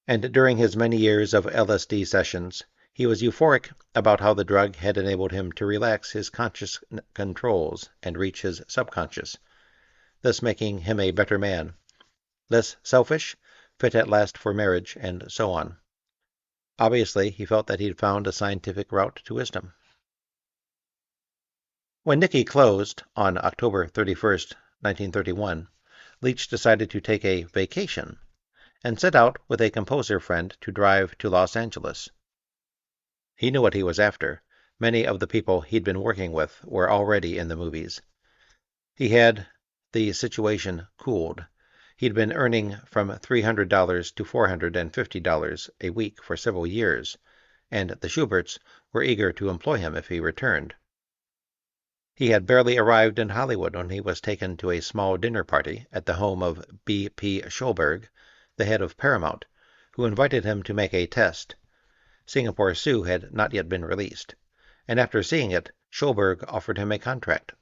And during his many years of LSD sessions, he was euphoric about how the drug had enabled him to relax his conscious controls and reach his subconscious, thus making him a better man, less selfish, fit at last for marriage, and so on. Obviously, he felt that he'd found a scientific route to wisdom. When Nicky closed on October 31st, 1931, Leach decided to take a vacation and set out with a composer friend to drive to Los Angeles. He knew what he was after. Many of the people he'd been working with were already in the movies. He had the situation cooled. He'd been earning from $300 to $450 a week for several years, and the Schuberts were eager to employ him if he returned. He had barely arrived in Hollywood when he was taken to a small dinner party at the home of B.P. Schulberg, the head of Paramount, who invited him to make a test. Singapore Sue had not yet been released, and after seeing it, Schulberg offered him a contract.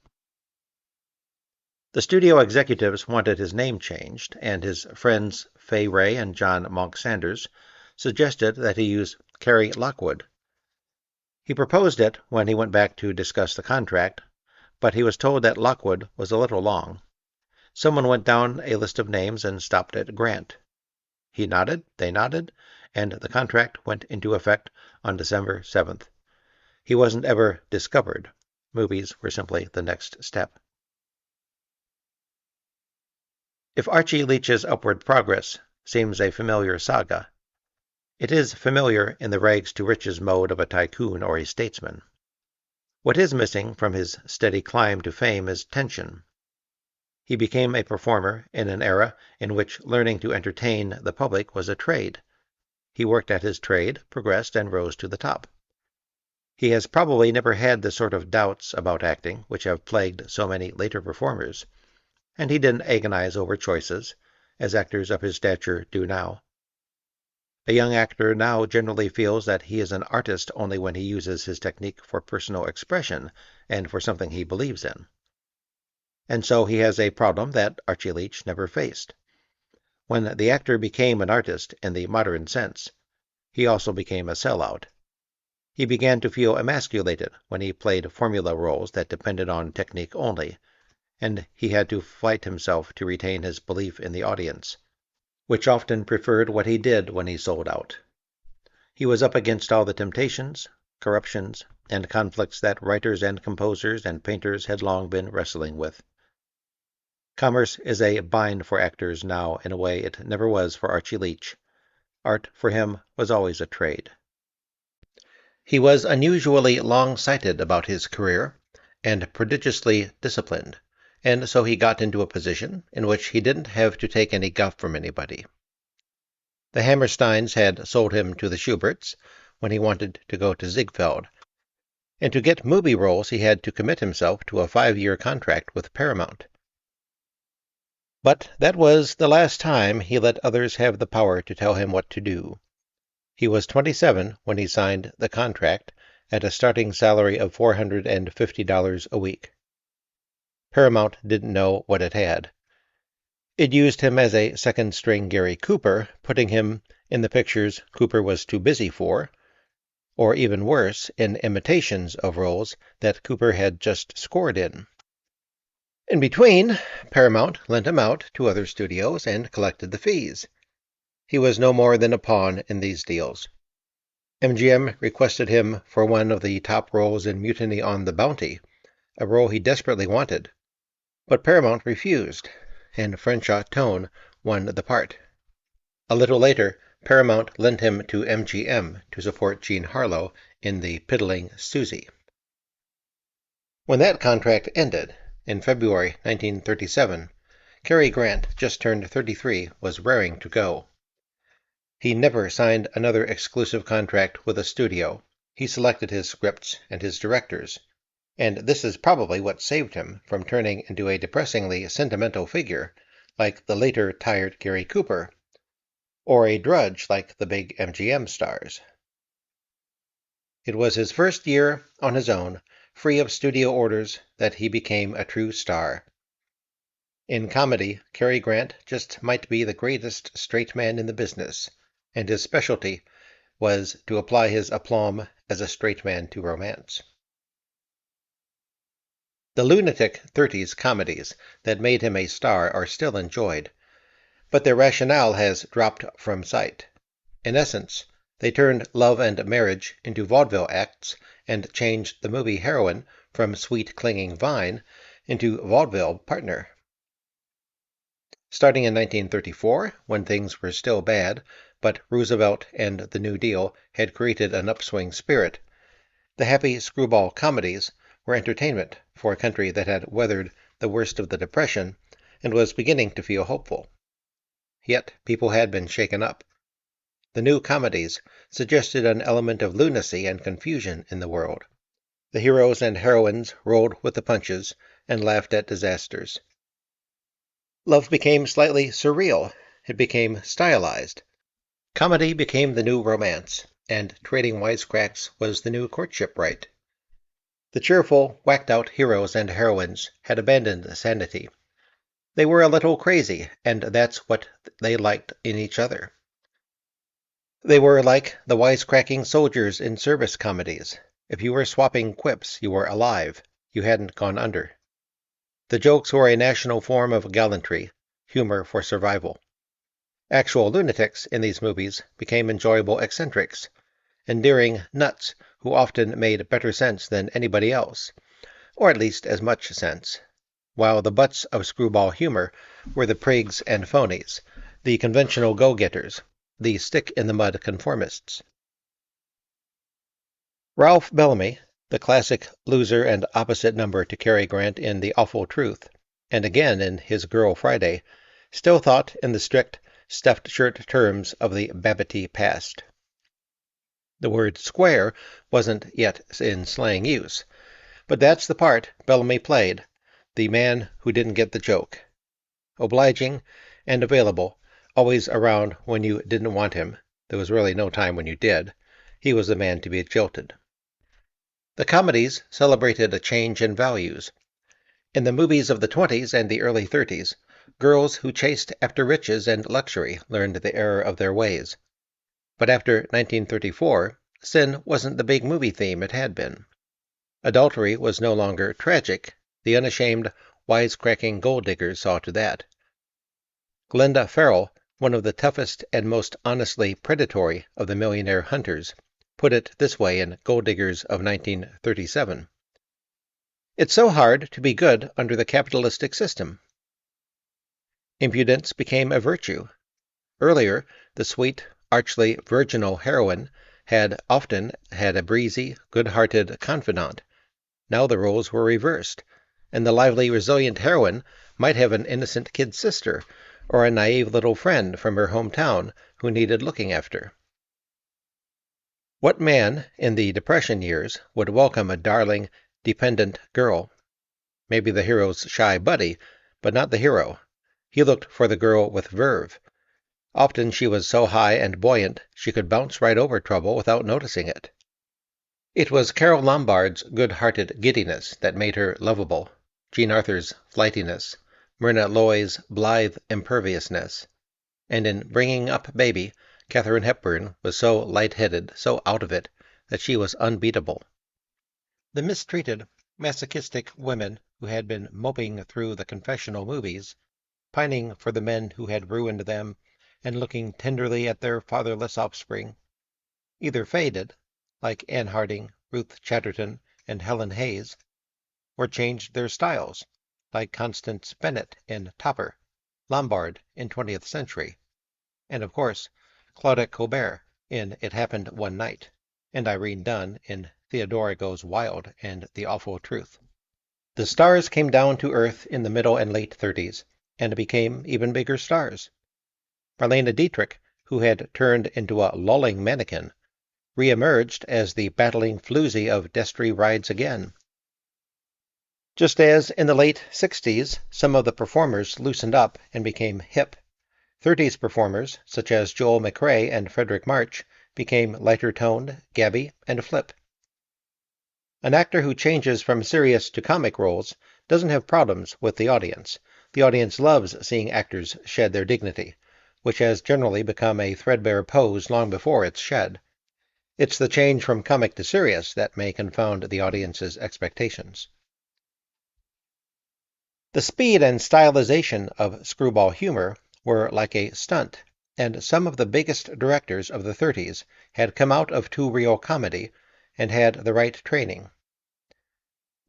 The studio executives wanted his name changed, and his friends Fay Wray and John Monk Sanders suggested that he use Cary Lockwood. He proposed it when he went back to discuss the contract, but he was told that Lockwood was a little long. Someone went down a list of names and stopped at Grant. He nodded, they nodded, and the contract went into effect on December 7th. He wasn't ever discovered. Movies were simply the next step. If Archie Leach's upward progress seems a familiar saga, it is familiar in the rags-to-riches mode of a tycoon or a statesman. What is missing from his steady climb to fame is tension. He became a performer in an era in which learning to entertain the public was a trade. He worked at his trade, progressed, and rose to the top. He has probably never had the sort of doubts about acting which have plagued so many later performers, and he didn't agonize over choices, as actors of his stature do now. A young actor now generally feels that he is an artist only when he uses his technique for personal expression and for something he believes in. And so he has a problem that Archie Leach never faced. When the actor became an artist in the modern sense, he also became a sellout. He began to feel emasculated when he played formula roles that depended on technique only, and he had to fight himself to retain his belief in the audience, which often preferred what he did when he sold out. He was up against all the temptations, corruptions, and conflicts that writers and composers and painters had long been wrestling with. Commerce is a bind for actors now in a way it never was for Archie Leach. Art for him was always a trade. He was unusually long-sighted about his career and prodigiously disciplined, and so he got into a position in which he didn't have to take any guff from anybody. The Hammersteins had sold him to the Schuberts when he wanted to go to Ziegfeld, and to get movie roles he had to commit himself to a 5-year contract with Paramount. But that was the last time he let others have the power to tell him what to do. He was 27 when he signed the contract at a starting salary of $450 a week. Paramount didn't know what it had. It used him as a second-string Gary Cooper, putting him in the pictures Cooper was too busy for, or even worse, in imitations of roles that Cooper had just scored in. In between, Paramount lent him out to other studios and collected the fees. He was no more than a pawn in these deals. MGM requested him for one of the top roles in Mutiny on the Bounty, a role he desperately wanted. But Paramount refused, and Frenshaw Tone won the part. A little later, Paramount lent him to MGM to support Jean Harlow in The Piddling Susie. When that contract ended, in February 1937, Cary Grant, just turned 33, was raring to go. He never signed another exclusive contract with a studio. He selected his scripts and his directors, and this is probably what saved him from turning into a depressingly sentimental figure like the later tired Gary Cooper, or a drudge like the big MGM stars. It was his first year on his own, free of studio orders, that he became a true star. In comedy, Cary Grant just might be the greatest straight man in the business, and his specialty was to apply his aplomb as a straight man to romance. The lunatic 30s comedies that made him a star are still enjoyed, but their rationale has dropped from sight. In essence, they turned love and marriage into vaudeville acts and changed the movie heroine from sweet clinging vine into vaudeville partner. Starting in 1934, when things were still bad, but Roosevelt and the New Deal had created an upswing spirit, the happy screwball comedies were entertainment for a country that had weathered the worst of the Depression and was beginning to feel hopeful. Yet people had been shaken up. The new comedies suggested an element of lunacy and confusion in the world. The heroes and heroines rolled with the punches and laughed at disasters. Love became slightly surreal. It became stylized. Comedy became the new romance, and trading wisecracks was the new courtship rite. The cheerful, whacked-out heroes and heroines had abandoned sanity. They were a little crazy, and that's what they liked in each other. They were like the wisecracking soldiers in service comedies. If you were swapping quips, you were alive. You hadn't gone under. The jokes were a national form of gallantry, humor for survival. Actual lunatics in these movies became enjoyable eccentrics, endearing nuts who often made better sense than anybody else, or at least as much sense, while the butts of screwball humor were the prigs and phonies, the conventional go-getters, the stick-in-the-mud conformists. Ralph Bellamy, the classic loser and opposite number to Cary Grant in The Awful Truth, and again in His Girl Friday, still thought in the strict, stuffed shirt terms of the Babbitty past. The word square wasn't yet in slang use, but that's the part Bellamy played, the man who didn't get the joke. Obliging and available, always around when you didn't want him. There was really no time when you did. He was the man to be jilted. The comedies celebrated a change in values. In the movies of the 20s and the early 30s, girls who chased after riches and luxury learned the error of their ways. But after 1934, sin wasn't the big movie theme it had been. Adultery was no longer tragic. The unashamed, wisecracking gold diggers saw to that. Glenda Farrell, one of the toughest and most honestly predatory of the millionaire hunters, put it this way in Gold Diggers of 1937. It's so hard to be good under the capitalistic system. Impudence became a virtue. Earlier, the sweet, archly virginal heroine had often had a breezy, good-hearted confidant. Now the roles were reversed, and the lively, resilient heroine might have an innocent kid sister or a naive little friend from her hometown who needed looking after. What man in the Depression years would welcome a darling, dependent girl? Maybe the hero's shy buddy, but not the hero. He looked for the girl with verve. Often she was so high and buoyant she could bounce right over trouble without noticing it. It was Carole Lombard's good-hearted giddiness that made her lovable, Jean Arthur's flightiness, Myrna Loy's blithe imperviousness. And in Bringing Up Baby, Katharine Hepburn was so light-headed, so out of it, that she was unbeatable. The mistreated, masochistic women who had been moping through the confessional movies, pining for the men who had ruined them, and looking tenderly at their fatherless offspring, either faded, like Anne Harding, Ruth Chatterton, and Helen Hayes, or changed their styles, like Constance Bennett in Topper, Lombard in 20th Century, and, of course, Claudette Colbert in It Happened One Night, and Irene Dunne in Theodora Goes Wild and The Awful Truth. The stars came down to earth in the middle and late 30s, and became even bigger stars. Marlene Dietrich, who had turned into a lolling mannequin, re-emerged as the battling floozy of Destry Rides Again. Just as in the late 60s, some of the performers loosened up and became hip, 30s performers, such as Joel McCrea and Frederick March, became lighter-toned, gabby, and flip. An actor who changes from serious to comic roles doesn't have problems with the audience. The audience loves seeing actors shed their dignity, which has generally become a threadbare pose long before it's shed. It's the change from comic to serious that may confound the audience's expectations. The speed and stylization of screwball humor were like a stunt, and some of the biggest directors of the 30s had come out of two-reel comedy and had the right training.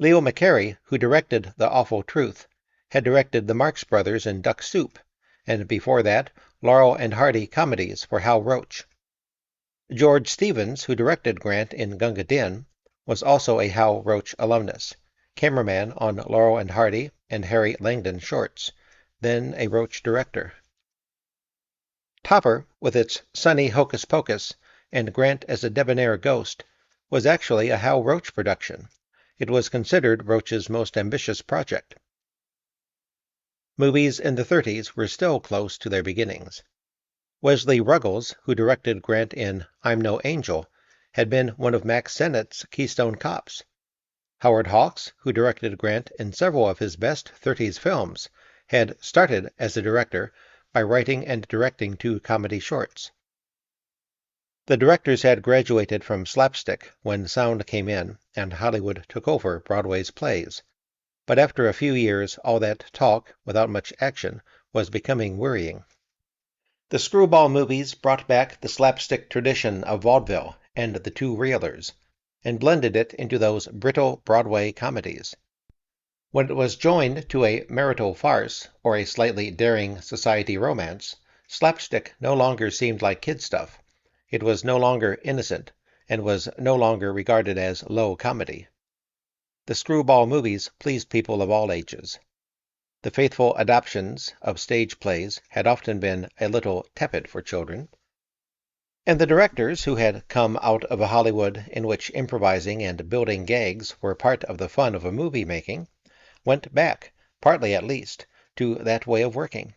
Leo McCary, who directed The Awful Truth, had directed the Marx Brothers in Duck Soup, and before that, Laurel and Hardy comedies for Hal Roach. George Stevens, who directed Grant in Gunga Din, was also a Hal Roach alumnus, cameraman on Laurel and Hardy and Harry Langdon shorts, then a Roach director. Topper, with its sunny hocus-pocus and Grant as a debonair ghost, was actually a Hal Roach production. It was considered Roach's most ambitious project. Movies in the 30s were still close to their beginnings. Wesley Ruggles, who directed Grant in I'm No Angel, had been one of Mack Sennett's Keystone Cops. Howard Hawks, who directed Grant in several of his best 30s films, had started as a director by writing and directing 2 comedy shorts. The directors had graduated from slapstick when sound came in and Hollywood took over Broadway's plays. But after a few years, all that talk, without much action, was becoming worrying. The screwball movies brought back the slapstick tradition of vaudeville and the 2-reelers, and blended it into those brittle Broadway comedies. When it was joined to a marital farce or a slightly daring society romance, slapstick no longer seemed like kid stuff. It was no longer innocent, and was no longer regarded as low comedy. The screwball movies pleased people of all ages. The faithful adoptions of stage plays had often been a little tepid for children. And the directors, who had come out of a Hollywood in which improvising and building gags were part of the fun of a movie making, went back, partly at least, to that way of working.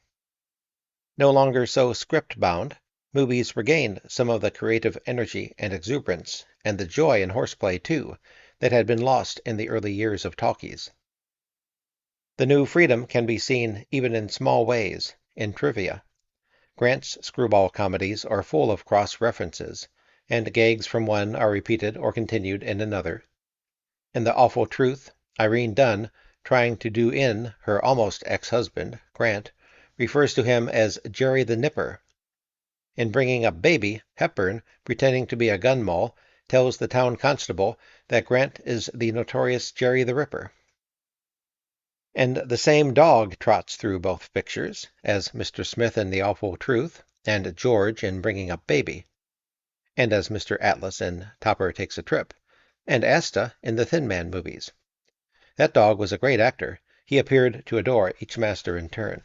No longer so script-bound, movies regained some of the creative energy and exuberance, and the joy in horseplay, too, that had been lost in the early years of talkies. The new freedom can be seen even in small ways, in trivia. Grant's screwball comedies are full of cross-references, and gags from one are repeated or continued in another. In The Awful Truth, Irene Dunne, trying to do in her almost ex-husband, Grant, refers to him as Jerry the Nipper. In Bringing Up Baby, Hepburn, pretending to be a gun moll, tells the town constable that Grant is the notorious Jerry the Ripper. And the same dog trots through both pictures, as Mr. Smith in The Awful Truth, and George in Bringing Up Baby, and as Mr. Atlas in Topper Takes a Trip, and Asta in the Thin Man movies. That dog was a great actor. He appeared to adore each master in turn.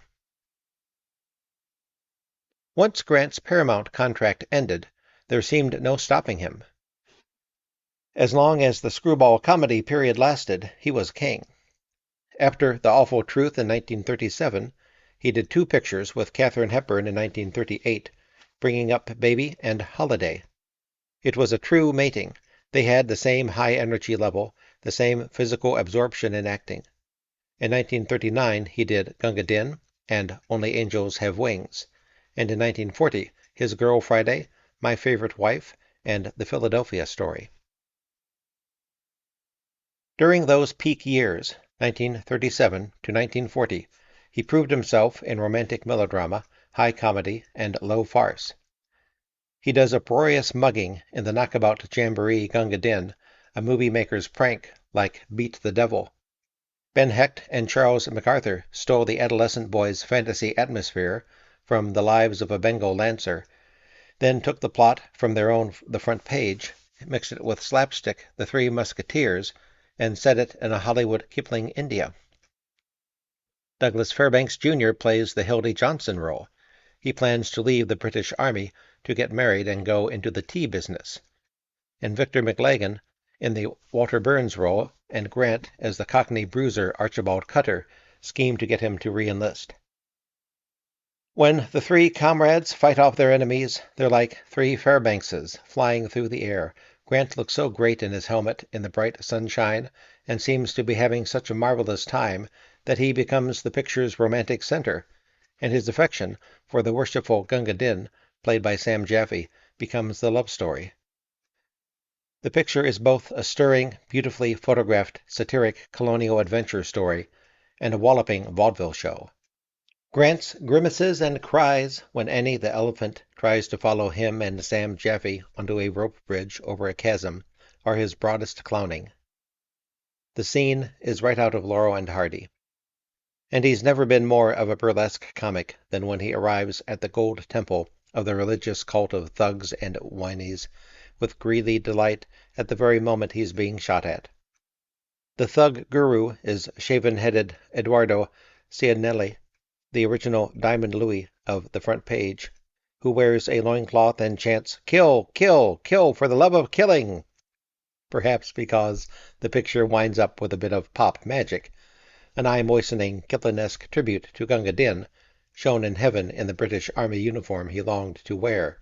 Once Grant's Paramount contract ended, there seemed no stopping him. As long as the screwball comedy period lasted, he was king. After The Awful Truth in 1937, he did 2 pictures with Katharine Hepburn in 1938, Bringing Up Baby and Holiday. It was a true mating. They had the same high energy level, the same physical absorption in acting. In 1939, he did Gunga Din and Only Angels Have Wings, and in 1940, His Girl Friday, My Favorite Wife, and The Philadelphia Story. During those peak years, 1937 to 1940, he proved himself in romantic melodrama, high comedy, and low farce. He does uproarious mugging in the knockabout jamboree Gunga Din, a movie maker's prank like Beat the Devil. Ben Hecht and Charles MacArthur stole the adolescent boy's fantasy atmosphere from The Lives of a Bengal Lancer, then took the plot from their own The Front Page, mixed it with slapstick, The Three Musketeers, and set it in a Hollywood Kipling India. Douglas Fairbanks Jr. plays the Hildy Johnson role. He plans to leave the British Army to get married and go into the tea business. And Victor McLagan in the Walter Burns role, and Grant as the Cockney bruiser Archibald Cutter, scheme to get him to re-enlist. When the 3 comrades fight off their enemies, they're like 3 Fairbankses flying through the air. Grant looks so great in his helmet in the bright sunshine, and seems to be having such a marvelous time, that he becomes the picture's romantic center, and his affection for the worshipful Gunga Din, played by Sam Jaffe, becomes the love story. The picture is both a stirring, beautifully photographed, satiric colonial adventure story, and a walloping vaudeville show. Grant's grimaces and cries when Annie the elephant tries to follow him and Sam Jaffe onto a rope bridge over a chasm are his broadest clowning. The scene is right out of Laurel and Hardy. And he's never been more of a burlesque comic than when he arrives at the gold temple of the religious cult of thugs and whinies, with greedy delight at the very moment he's being shot at. The thug guru is shaven-headed Eduardo Cianelli, the original Diamond Louis of the front page, who wears a loincloth and chants, "Kill, kill, kill for the love of killing!" Perhaps because the picture winds up with a bit of pop magic, an eye-moistening, Kipling-esque tribute to Gunga Din, shown in heaven in the British Army uniform he longed to wear.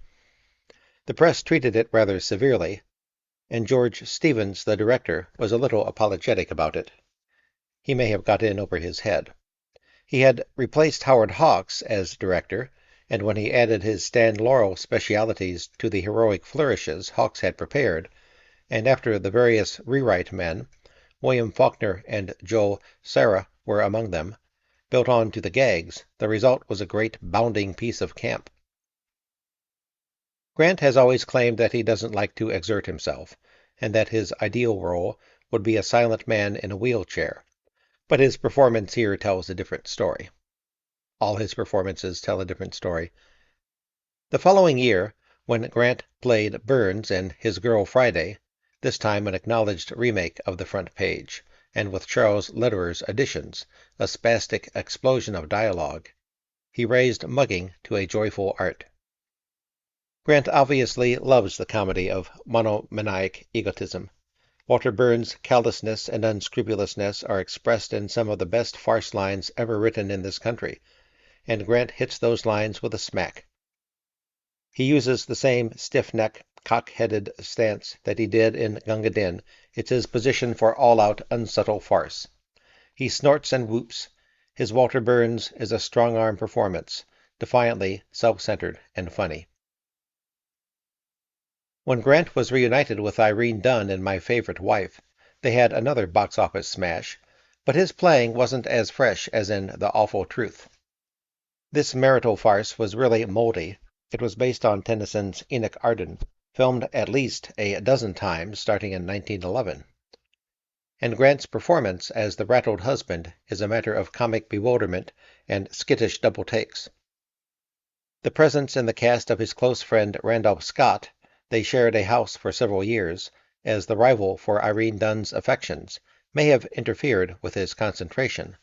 The press treated it rather severely, and George Stevens, the director, was a little apologetic about it. He may have got in over his head. He had replaced Howard Hawks as director, and when he added his Stan Laurel specialities to the heroic flourishes Hawks had prepared, and after the various rewrite men, William Faulkner and Joel Sarah were among them, built on to the gags, the result was a great bounding piece of camp. Grant has always claimed that he doesn't like to exert himself, and that his ideal role would be a silent man in a wheelchair, but his performance here tells a different story. All his performances tell a different story. The following year, when Grant played Burns in His Girl Friday, this time an acknowledged remake of the front page, and with Charles Lederer's additions, a spastic explosion of dialogue, he raised mugging to a joyful art. Grant obviously loves the comedy of monomaniac egotism. Walter Burns' callousness and unscrupulousness are expressed in some of the best farce lines ever written in this country, and Grant hits those lines with a smack. He uses the same stiff-necked, cock-headed stance that he did in Gunga Din. It's his position for all-out, unsubtle farce. He snorts and whoops. His Walter Burns is a strong-arm performance, defiantly self-centered and funny. When Grant was reunited with Irene Dunne in My Favorite Wife, they had another box-office smash, but his playing wasn't as fresh as in The Awful Truth. This marital farce was really moldy. It was based on Tennyson's Enoch Arden, filmed at least a dozen times starting in 1911. And Grant's performance as the rattled husband is a matter of comic bewilderment and skittish double takes. The presence in the cast of his close friend Randolph Scott, they shared a house for several years, as the rival for Irene Dunne's affections, may have interfered with his concentration.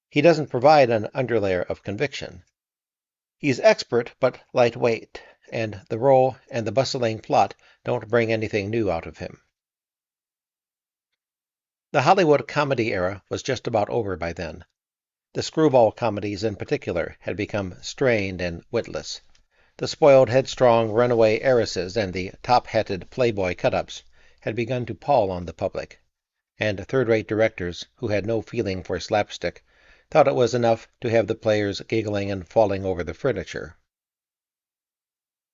He doesn't provide an underlayer of conviction. He's expert but lightweight, and the role and the bustling plot don't bring anything new out of him. The Hollywood comedy era was just about over by then. The screwball comedies in particular had become strained and witless. The spoiled, headstrong runaway heiresses and the top-hatted playboy cut-ups had begun to pall on the public, and third-rate directors who had no feeling for slapstick thought it was enough to have the players giggling and falling over the furniture.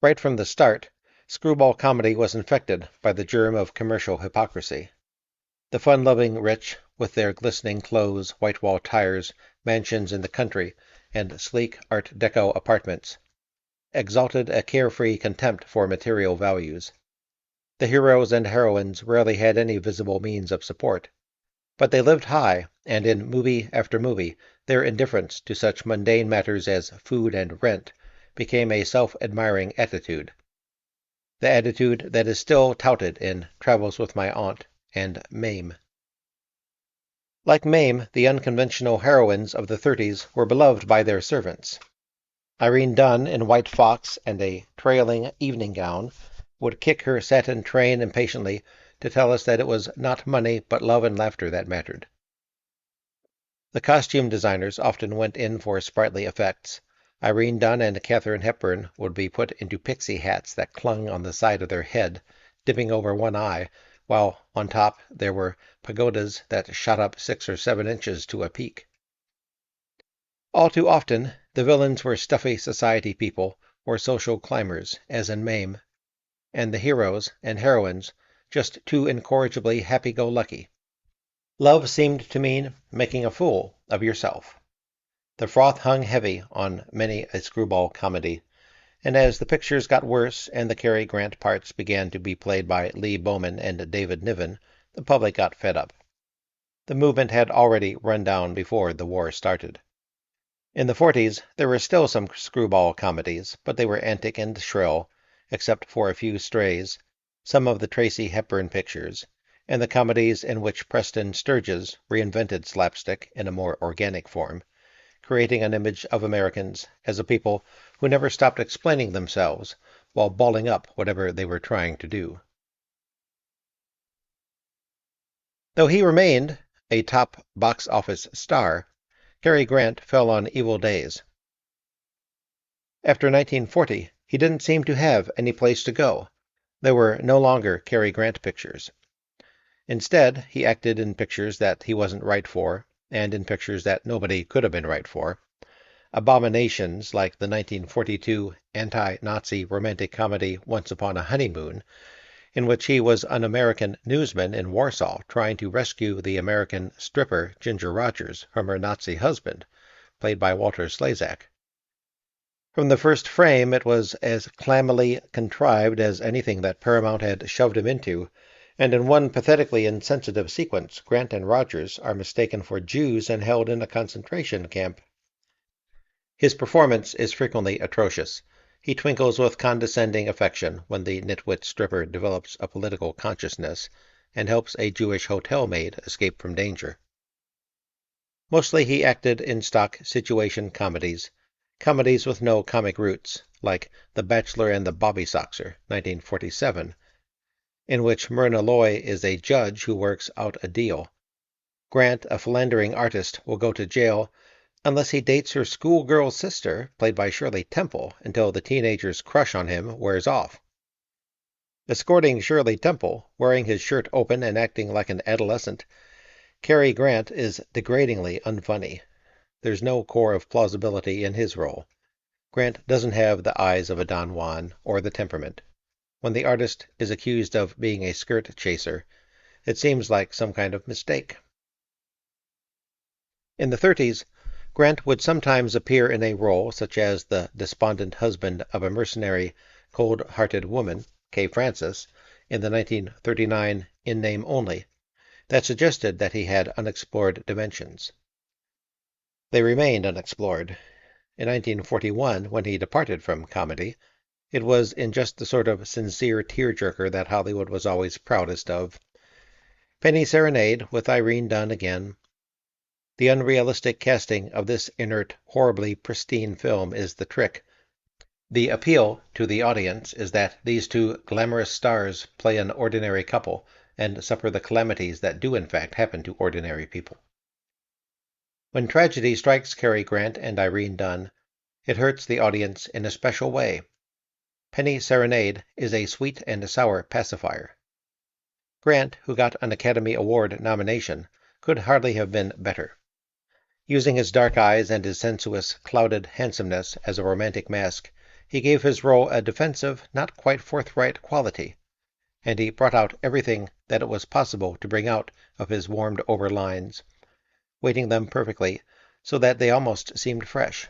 Right from the start, screwball comedy was infected by the germ of commercial hypocrisy. The fun-loving rich, with their glistening clothes, white-wall tires, mansions in the country, and sleek Art Deco apartments, exalted a carefree contempt for material values. The heroes and heroines rarely had any visible means of support, but they lived high, and in movie after movie their indifference to such mundane matters as food and rent became a self-admiring attitude. The attitude that is still touted in Travels with My Aunt and Mame. Like Mame, the unconventional heroines of the 30s were beloved by their servants. Irene Dunne, in white fox and a trailing evening gown, would kick her satin train impatiently to tell us that it was not money but love and laughter that mattered. The costume designers often went in for sprightly effects. Irene Dunne and Katharine Hepburn would be put into pixie hats that clung on the side of their head, dipping over one eye, while on top there were pagodas that shot up 6 or 7 inches to a peak. All too often, the villains were stuffy society people or social climbers, as in Mame, and the heroes and heroines just too incorrigibly happy-go-lucky. Love seemed to mean making a fool of yourself. The froth hung heavy on many a screwball comedy, and as the pictures got worse and the Cary Grant parts began to be played by Lee Bowman and David Niven, the public got fed up. The movement had already run down before the war started. In the 40s, there were still some screwball comedies, but they were antic and shrill, except for a few strays, some of the Tracy Hepburn pictures, and the comedies in which Preston Sturges reinvented slapstick in a more organic form, creating an image of Americans as a people who never stopped explaining themselves while balling up whatever they were trying to do. Though he remained a top box office star, Cary Grant fell on evil days. After 1940, he didn't seem to have any place to go. There were no longer Cary Grant pictures. Instead, he acted in pictures that he wasn't right for, and in pictures that nobody could have been right for. Abominations like the 1942 anti-Nazi romantic comedy Once Upon a Honeymoon, in which he was an American newsman in Warsaw trying to rescue the American stripper Ginger Rogers from her Nazi husband, played by Walter Slezak. From the first frame, it was as clammily contrived as anything that Paramount had shoved him into, and in one pathetically insensitive sequence, Grant and Rogers are mistaken for Jews and held in a concentration camp. His performance is frequently atrocious. He twinkles with condescending affection when the nitwit stripper develops a political consciousness and helps a Jewish hotel maid escape from danger. Mostly he acted in stock situation comedies with no comic roots, like The Bachelor and the Bobby Soxer, 1947, in which Myrna Loy is a judge who works out a deal. Grant, a philandering artist, will go to jail unless he dates her schoolgirl sister, played by Shirley Temple, until the teenager's crush on him wears off. Escorting Shirley Temple, wearing his shirt open and acting like an adolescent, Cary Grant is degradingly unfunny. There's no core of plausibility in his role. Grant doesn't have the eyes of a Don Juan or the temperament. When the artist is accused of being a skirt chaser, it seems like some kind of mistake. In the 30s, Grant would sometimes appear in a role such as the despondent husband of a mercenary, cold-hearted woman, Kay Francis, in the 1939 In Name Only, that suggested that he had unexplored dimensions. They remained unexplored. In 1941, when he departed from comedy, it was in just the sort of sincere tearjerker that Hollywood was always proudest of. Penny Serenade, with Irene Dunne again. The unrealistic casting of this inert, horribly pristine film is the trick. The appeal to the audience is that these two glamorous stars play an ordinary couple and suffer the calamities that do in fact happen to ordinary people. When tragedy strikes Cary Grant and Irene Dunne, it hurts the audience in a special way. Penny Serenade is a sweet and sour pacifier. Grant, who got an Academy Award nomination, could hardly have been better. Using his dark eyes and his sensuous, clouded handsomeness as a romantic mask, he gave his role a defensive, not quite forthright quality, and he brought out everything that it was possible to bring out of his warmed-over lines, weighting them perfectly so that they almost seemed fresh.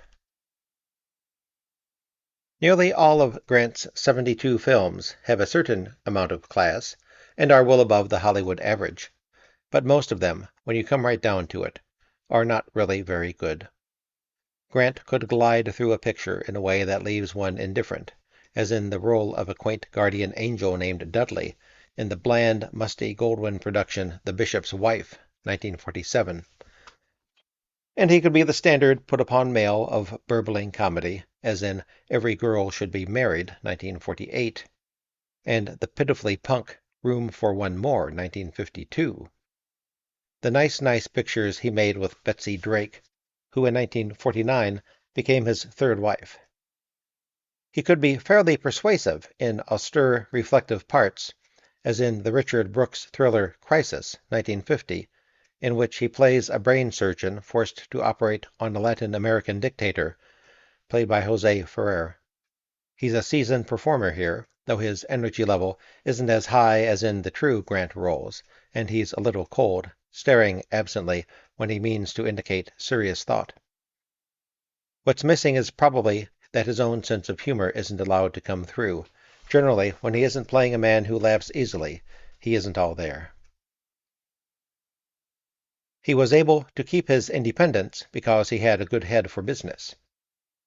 Nearly all of Grant's 72 films have a certain amount of class and are well above the Hollywood average, but most of them, when you come right down to it, are not really very good. Grant could glide through a picture in a way that leaves one indifferent, as in the role of a quaint guardian angel named Dudley in the bland, musty Goldwyn production The Bishop's Wife, 1947. And he could be the standard put-upon male of burbling comedy, as in Every Girl Should Be Married, 1948, and the pitifully punk Room for One More, 1952. The nice pictures he made with Betsy Drake, who in 1949 became his third wife. He could be fairly persuasive in austere, reflective parts, as in the Richard Brooks thriller Crisis, 1950, in which he plays a brain surgeon forced to operate on a Latin American dictator, played by Jose Ferrer. He's a seasoned performer here, though his energy level isn't as high as in the true Grant roles, and he's a little cold, staring absently when he means to indicate serious thought. What's missing is probably that his own sense of humor isn't allowed to come through. Generally, when he isn't playing a man who laughs easily, he isn't all there. He was able to keep his independence because he had a good head for business.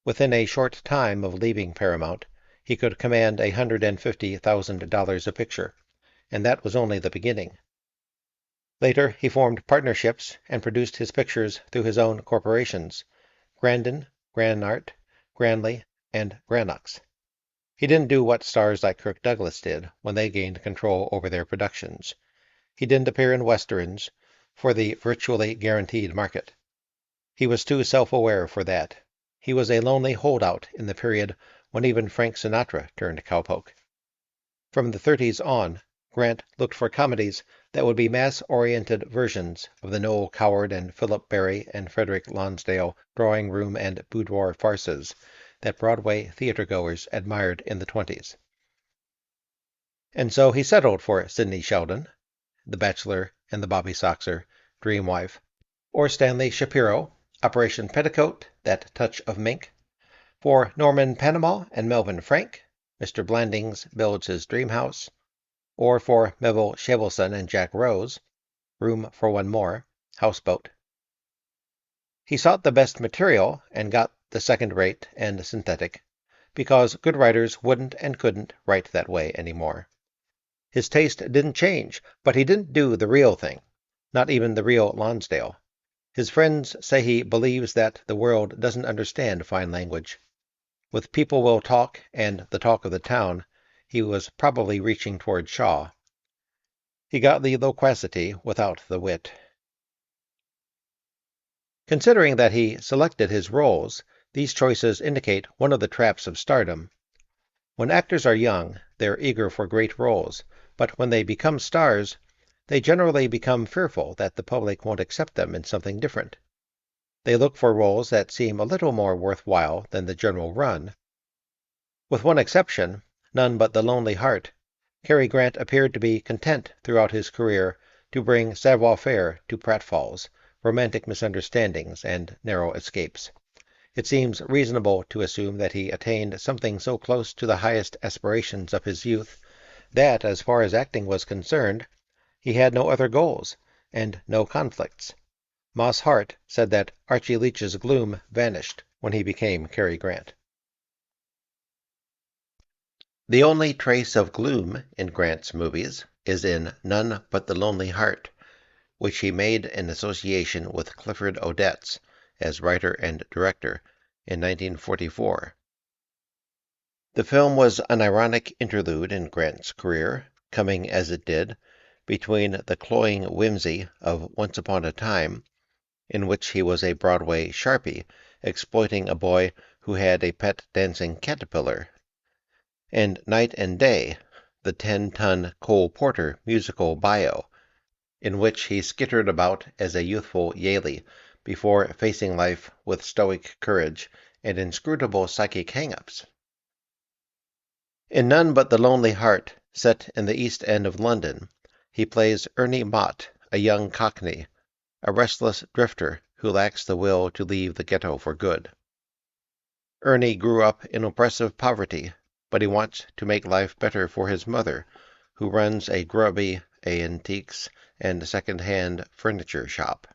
Within a short time of leaving Paramount, he could command $150,000 a picture, and that was only the beginning. Later, he formed partnerships and produced his pictures through his own corporations, Grandin, Grandart, Granley, and Granox. He didn't do what stars like Kirk Douglas did when they gained control over their productions. He didn't appear in westerns for the virtually guaranteed market. He was too self-aware for that. He was a lonely holdout in the period when even Frank Sinatra turned cowpoke. From the 30s on, Grant looked for comedies that would be mass-oriented versions of the Noel Coward and Philip Barry and Frederick Lonsdale drawing room and boudoir farces that Broadway theatergoers admired in the 20s. And so he settled for Sidney Sheldon, The Bachelor and the Bobby Soxer, Dream Wife, or Stanley Shapiro, Operation Petticoat, That Touch of Mink, for Norman Panama and Melvin Frank, Mr. Blandings Builds His Dream House, or for Melville Shavelson and Jack Rose, Room for One More, Houseboat. He sought the best material and got the second-rate and synthetic, because good writers wouldn't and couldn't write that way anymore. His taste didn't change, but he didn't do the real thing, not even the real Lonsdale. His friends say he believes that the world doesn't understand fine language. With People Will Talk and The Talk of the Town, he was probably reaching toward Shaw. He got the loquacity without the wit. Considering that he selected his roles, these choices indicate one of the traps of stardom. When actors are young, they're eager for great roles, but when they become stars, they generally become fearful that the public won't accept them in something different. They look for roles that seem a little more worthwhile than the general run. With one exception, None But the Lonely Heart, Cary Grant appeared to be content throughout his career to bring savoir-faire to pratfalls, romantic misunderstandings, and narrow escapes. It seems reasonable to assume that he attained something so close to the highest aspirations of his youth that, as far as acting was concerned, he had no other goals and no conflicts. Moss Hart said that Archie Leach's gloom vanished when he became Cary Grant. The only trace of gloom in Grant's movies is in None But the Lonely Heart, which he made in association with Clifford Odets as writer and director in 1944. The film was an ironic interlude in Grant's career, coming as it did between the cloying whimsy of Once Upon a Time, in which he was a Broadway sharpie exploiting a boy who had a pet dancing caterpillar, and Night and Day, the 10-ton Cole Porter musical bio, in which he skittered about as a youthful Yaley before facing life with stoic courage and inscrutable psychic hang-ups. In None But the Lonely Heart, set in the East End of London, he plays Ernie Mott, a young Cockney, a restless drifter who lacks the will to leave the ghetto for good. Ernie grew up in oppressive poverty, but he wants to make life better for his mother, who runs a grubby antiques and second-hand furniture shop.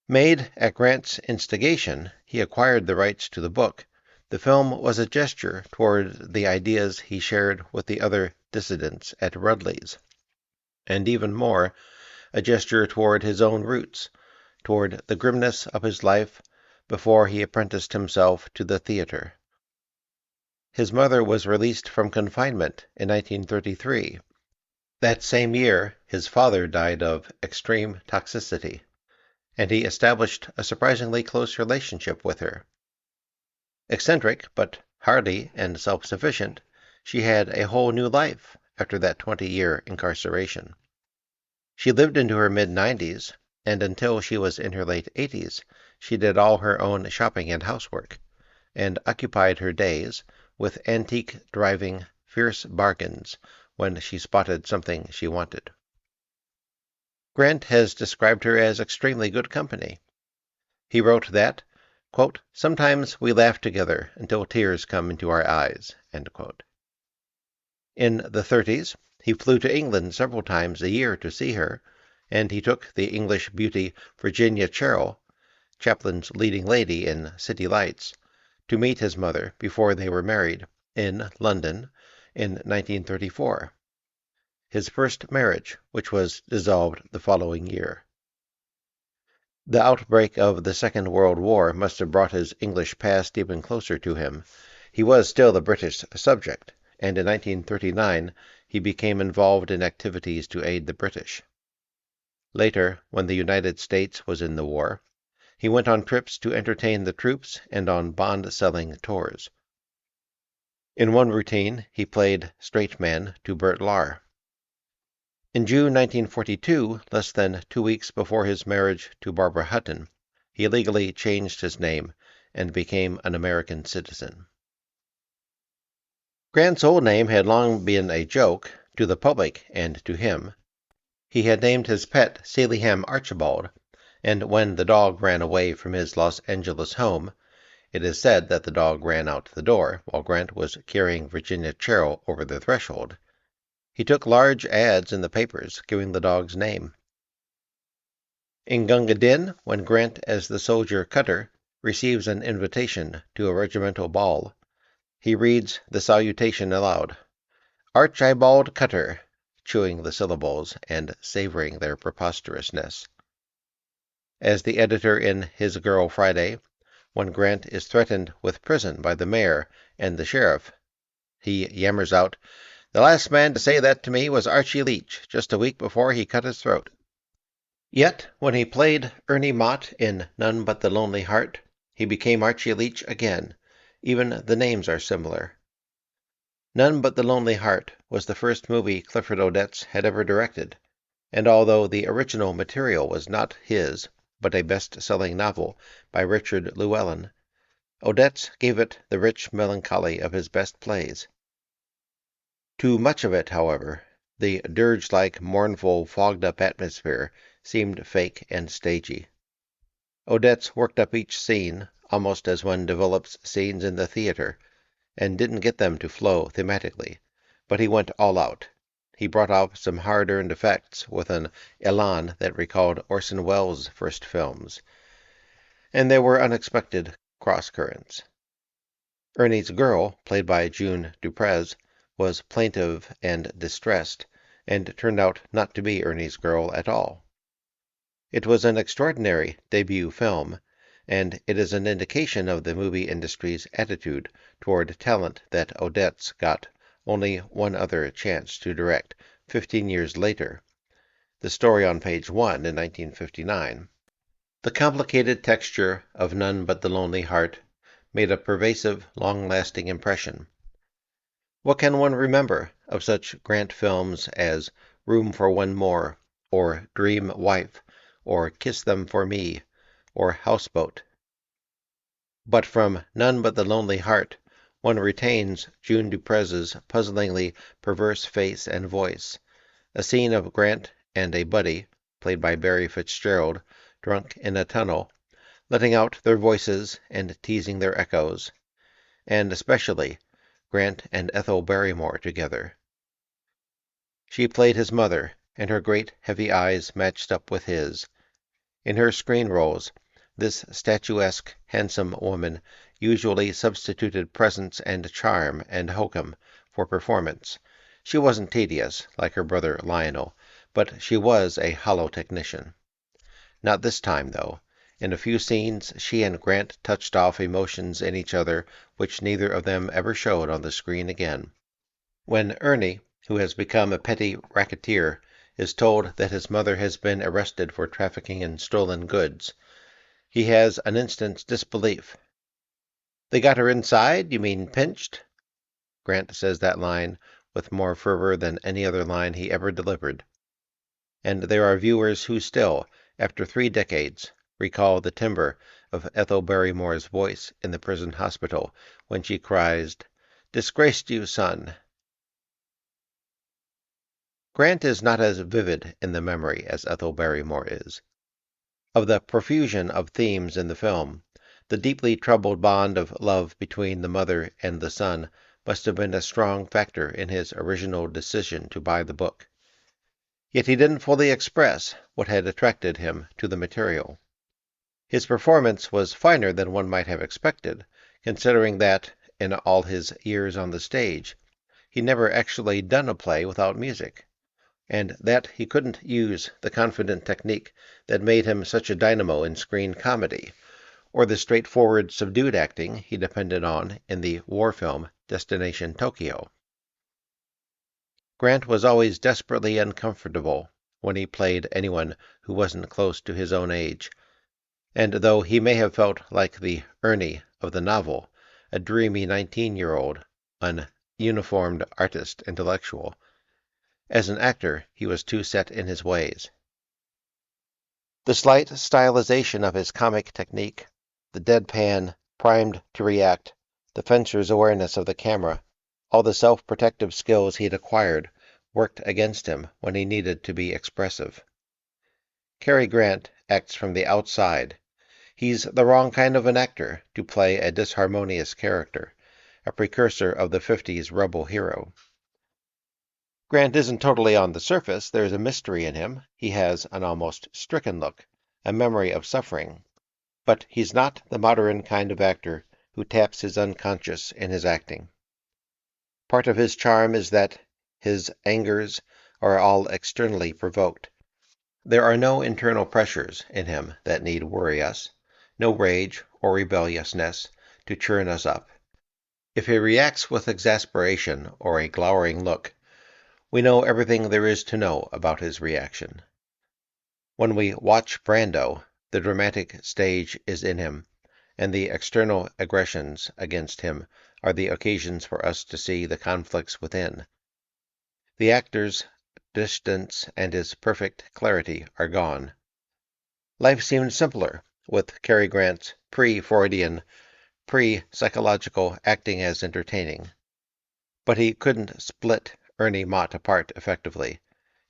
Made at Grant's instigation, he acquired the rights to the book. The film was a gesture toward the ideas he shared with the other dissidents at Rudley's, and even more, a gesture toward his own roots, toward the grimness of his life before he apprenticed himself to the theater. His mother was released from confinement in 1933. That same year, his father died of extreme toxicity, and he established a surprisingly close relationship with her. Eccentric, but hardy and self-sufficient, she had a whole new life after that 20-year incarceration. She lived into her mid-90s, and until she was in her late 80s, she did all her own shopping and housework, and occupied her days with antique-driving, fierce bargains when she spotted something she wanted. Grant has described her as extremely good company. He wrote that, quote, "Sometimes we laugh together until tears come into our eyes." End quote. In the 30s, he flew to England several times a year to see her, and he took the English beauty Virginia Cheryl, Chaplin's leading lady in City Lights, to meet his mother before they were married in London in 1934, his first marriage, which was dissolved the following year. The outbreak of the Second World War must have brought his English past even closer to him. He was still a British subject, and in 1939 he became involved in activities to aid the British. Later, when the United States was in the war, he went on trips to entertain the troops and on bond-selling tours. In one routine, he played straight man to Bert Lahr. In June 1942, less than 2 weeks before his marriage to Barbara Hutton, he legally changed his name and became an American citizen. Grant's old name had long been a joke to the public and to him. He had named his pet Saliham Archibald, and when the dog ran away from his Los Angeles home, it is said that the dog ran out the door while Grant was carrying Virginia Cheryl over the threshold. He took large ads in the papers giving the dog's name. In Gunga Din, when Grant, as the soldier Cutter, receives an invitation to a regimental ball, he reads the salutation aloud, "Archibald Cutter," chewing the syllables and savoring their preposterousness. As the editor in His Girl Friday, when Grant is threatened with prison by the mayor and the sheriff, he yammers out, "The last man to say that to me was Archie Leach, just a week before he cut his throat." Yet, when he played Ernie Mott in None But the Lonely Heart, he became Archie Leach again. Even the names are similar. None But the Lonely Heart was the first movie Clifford Odets had ever directed, and although the original material was not his, but a best-selling novel by Richard Llewellyn, Odets gave it the rich melancholy of his best plays. Too much of it, however, the dirge-like, mournful, fogged-up atmosphere seemed fake and stagey. Odets worked up each scene, almost as one develops scenes in the theater, and didn't get them to flow thematically, but he went all out. He brought out some hard-earned effects with an elan that recalled Orson Welles' first films, and there were unexpected cross-currents. Ernie's girl, played by June Duprez, was plaintive and distressed, and turned out not to be Ernie's girl at all. It was an extraordinary debut film, and it is an indication of the movie industry's attitude toward talent that Odets got only one other chance to direct 15 years later, The Story on Page 1 in 1959. The complicated texture of None But the Lonely Heart made a pervasive, long-lasting impression. What can one remember of such Grant films as Room for One More, or Dream Wife, or Kiss Them for Me, or Houseboat? But from None But the Lonely Heart, one retains June Duprez's puzzlingly perverse face and voice, a scene of Grant and a buddy, played by Barry Fitzgerald, drunk in a tunnel, letting out their voices and teasing their echoes, and especially Grant and Ethel Barrymore together. She played his mother, and her great heavy eyes matched up with his. In her screen roles, this statuesque, handsome woman usually substituted presence and charm and hokum for performance. She wasn't tedious, like her brother Lionel, but she was a hollow technician. Not this time, though. In a few scenes, she and Grant touched off emotions in each other which neither of them ever showed on the screen again. When Ernie, who has become a petty racketeer, is told that his mother has been arrested for trafficking in stolen goods, he has an instant's disbelief. "They got her inside? You mean pinched?" Grant says that line with more fervor than any other line he ever delivered. And there are viewers who still, after 3 decades, recall the timbre of Ethel Barrymore's voice in the prison hospital when she cries, "Disgraced you, son." Grant is not as vivid in the memory as Ethel Barrymore is. Of the profusion of themes in the film, the deeply troubled bond of love between the mother and the son must have been a strong factor in his original decision to buy the book. Yet he didn't fully express what had attracted him to the material. His performance was finer than one might have expected, considering that, in all his years on the stage, he never actually done a play without music, and that he couldn't use the confident technique that made him such a dynamo in screen comedy, or the straightforward, subdued acting he depended on in the war film Destination Tokyo. Grant was always desperately uncomfortable when he played anyone who wasn't close to his own age, and though he may have felt like the Ernie of the novel, a dreamy 19-year-old, an uniformed artist intellectual, as an actor he was too set in his ways. The slight stylization of his comic technique, the deadpan, primed to react, the fencer's awareness of the camera, all the self-protective skills he'd acquired worked against him when he needed to be expressive. Cary Grant acts from the outside. He's the wrong kind of an actor to play a disharmonious character, a precursor of the 50s rebel hero. Grant isn't totally on the surface. There's a mystery in him. He has an almost stricken look, a memory of suffering. But he's not the modern kind of actor who taps his unconscious in his acting. Part of his charm is that his angers are all externally provoked. There are no internal pressures in him that need worry us, no rage or rebelliousness to churn us up. If he reacts with exasperation or a glowering look, we know everything there is to know about his reaction. When we watch Brando, the dramatic stage is in him, and the external aggressions against him are the occasions for us to see the conflicts within. The actor's distance and his perfect clarity are gone. Life seemed simpler with Cary Grant's pre-Freudian, pre-psychological acting as entertaining. But he couldn't split Ernie Mott apart effectively,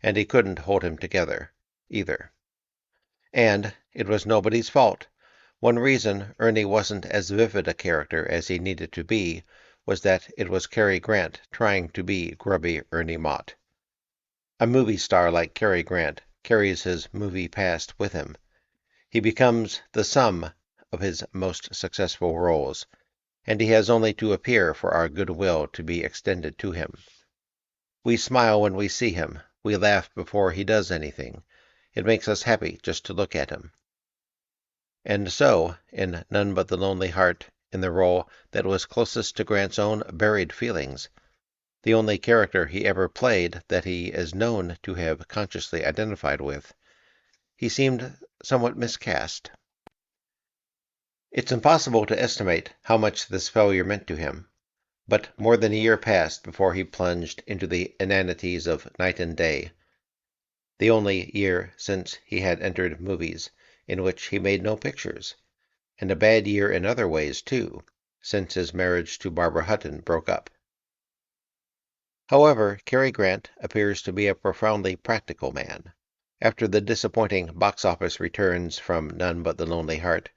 and he couldn't hold him together, either. And it was nobody's fault. One reason Ernie wasn't as vivid a character as he needed to be was that it was Cary Grant trying to be grubby Ernie Mott. A movie star like Cary Grant carries his movie past with him. He becomes the sum of his most successful roles, and he has only to appear for our goodwill to be extended to him. We smile when we see him. We laugh before he does anything. It makes us happy just to look at him. And so, in None But the Lonely Heart, in the role that was closest to Grant's own buried feelings, the only character he ever played that he is known to have consciously identified with, he seemed somewhat miscast. It's impossible to estimate how much this failure meant to him, but more than a year passed before he plunged into the inanities of Night and Day, the only year since he had entered movies in which he made no pictures, and a bad year in other ways, too, since his marriage to Barbara Hutton broke up. However, Cary Grant appears to be a profoundly practical man. After the disappointing box office returns from None But the Lonely Heart,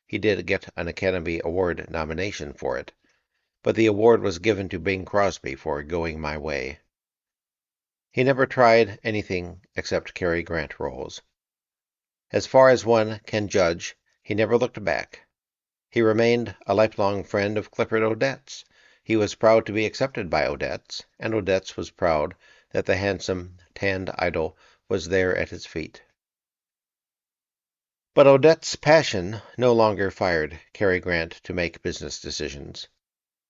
he did get an Academy Award nomination for it, but the award was given to Bing Crosby for Going My Way. He never tried anything except Cary Grant roles. As far as one can judge, he never looked back. He remained a lifelong friend of Clifford Odets. He was proud to be accepted by Odets, and Odets was proud that the handsome, tanned idol was there at his feet. But Odets' passion no longer fired Cary Grant to make business decisions.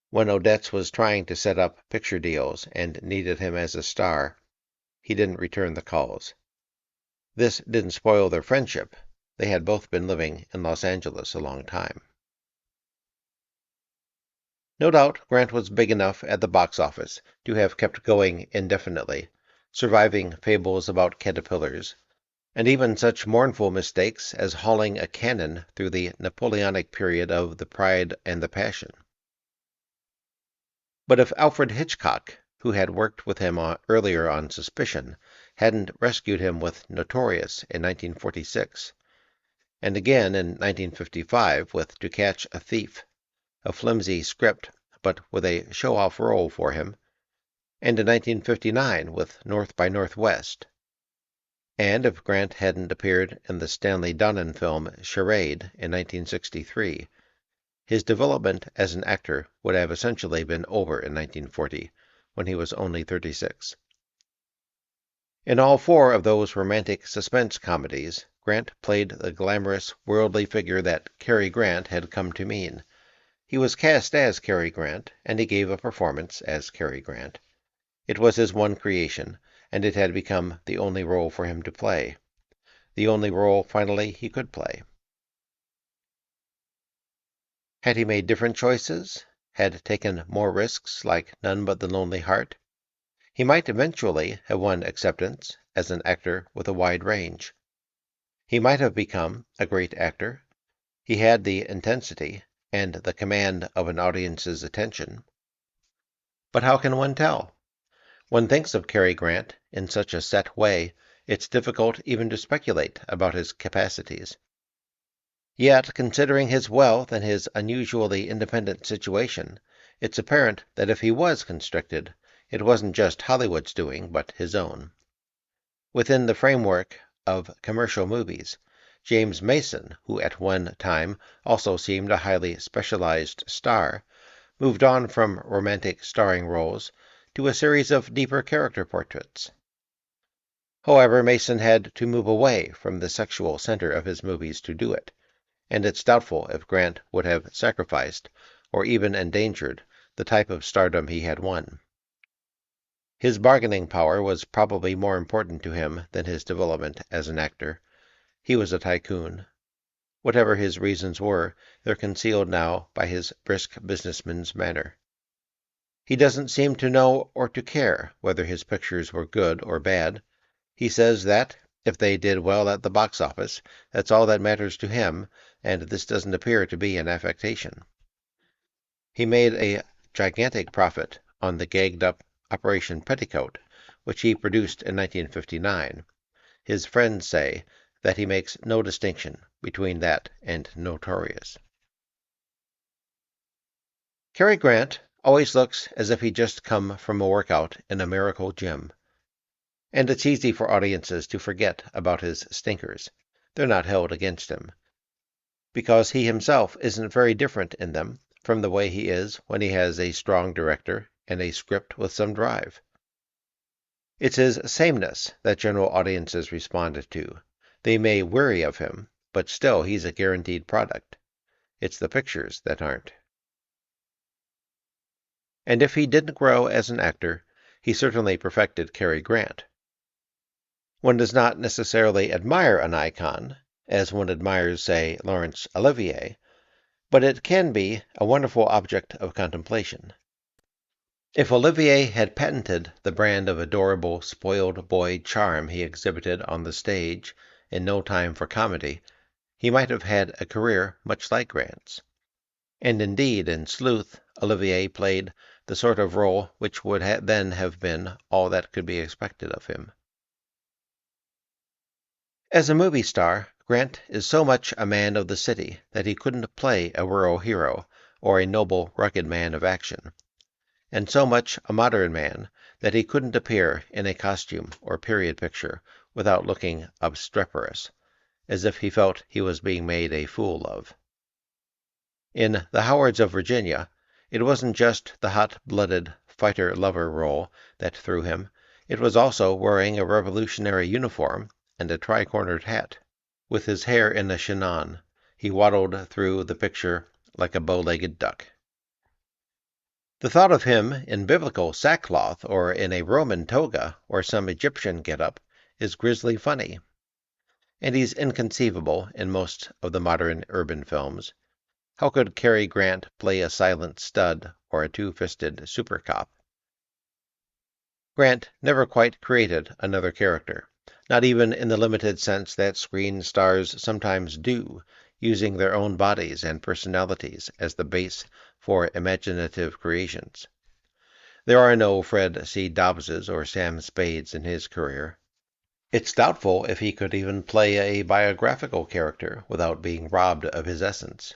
When Odets was trying to set up picture deals and needed him as a star, he didn't return the calls. This didn't spoil their friendship. They had both been living in Los Angeles a long time. No doubt Grant was big enough at the box office to have kept going indefinitely, surviving fables about caterpillars, and even such mournful mistakes as hauling a cannon through the Napoleonic period of The Pride and the Passion. But if Alfred Hitchcock, who had worked with him earlier on Suspicion, hadn't rescued him with Notorious in 1946, and again in 1955 with To Catch a Thief, a flimsy script but with a show-off role for him, and in 1959 with North by Northwest, And if Grant hadn't appeared in the Stanley Donen film Charade in 1963, his development as an actor would have essentially been over in 1940, when he was only 36. In all four of those romantic suspense comedies, Grant played the glamorous, worldly figure that Cary Grant had come to mean. He was cast as Cary Grant, and he gave a performance as Cary Grant. It was his one creation, and it had become the only role for him to play. The only role, finally, he could play. Had he made different choices? Had taken more risks, like None But the Lonely Heart? He might eventually have won acceptance as an actor with a wide range. He might have become a great actor. He had the intensity and the command of an audience's attention. But how can one tell? One thinks of Cary Grant in such a set way, it's difficult even to speculate about his capacities. Yet, considering his wealth and his unusually independent situation, it's apparent that if he was constricted, it wasn't just Hollywood's doing, but his own. Within the framework of commercial movies, James Mason, who at one time also seemed a highly specialized star, moved on from romantic starring roles to a series of deeper character portraits. However, Mason had to move away from the sexual center of his movies to do it, and it's doubtful if Grant would have sacrificed, or even endangered, the type of stardom he had won. His bargaining power was probably more important to him than his development as an actor. He was a tycoon. Whatever his reasons were, they're concealed now by his brisk businessman's manner. He doesn't seem to know or to care whether his pictures were good or bad. He says that, if they did well at the box office, that's all that matters to him, and this doesn't appear to be an affectation. He made a gigantic profit on the gagged-up Operation Petticoat, which he produced in 1959. His friends say that he makes no distinction between that and Notorious. Cary Grant always looks as if he'd just come from a workout in a miracle gym. And it's easy for audiences to forget about his stinkers. They're not held against him, because he himself isn't very different in them from the way he is when he has a strong director and a script with some drive. It's his sameness that general audiences responded to. They may weary of him, but still he's a guaranteed product. It's the pictures that aren't. And if he didn't grow as an actor, he certainly perfected Cary Grant. One does not necessarily admire an icon, as one admires, say, Laurence Olivier, but it can be a wonderful object of contemplation. If Olivier had patented the brand of adorable, spoiled boy charm he exhibited on the stage in No Time for Comedy, he might have had a career much like Grant's. And indeed, in Sleuth, Olivier played the sort of role which would then have been all that could be expected of him. As a movie star, Grant is so much a man of the city that he couldn't play a rural hero or a noble, rugged man of action, and so much a modern man that he couldn't appear in a costume or period picture without looking obstreperous, as if he felt he was being made a fool of. In The Howards of Virginia, it wasn't just the hot-blooded fighter-lover role that threw him. It was also wearing a revolutionary uniform and a tri-cornered hat. With his hair in a chignon, he waddled through the picture like a bow-legged duck. The thought of him in biblical sackcloth or in a Roman toga or some Egyptian get-up is grisly funny. And he's inconceivable in most of the modern urban films. How could Cary Grant play a silent stud or a two-fisted super cop? Grant never quite created another character, not even in the limited sense that screen stars sometimes do, using their own bodies and personalities as the base for imaginative creations. There are no Fred C. Dobbses or Sam Spades in his career. It's doubtful if he could even play a biographical character without being robbed of his essence.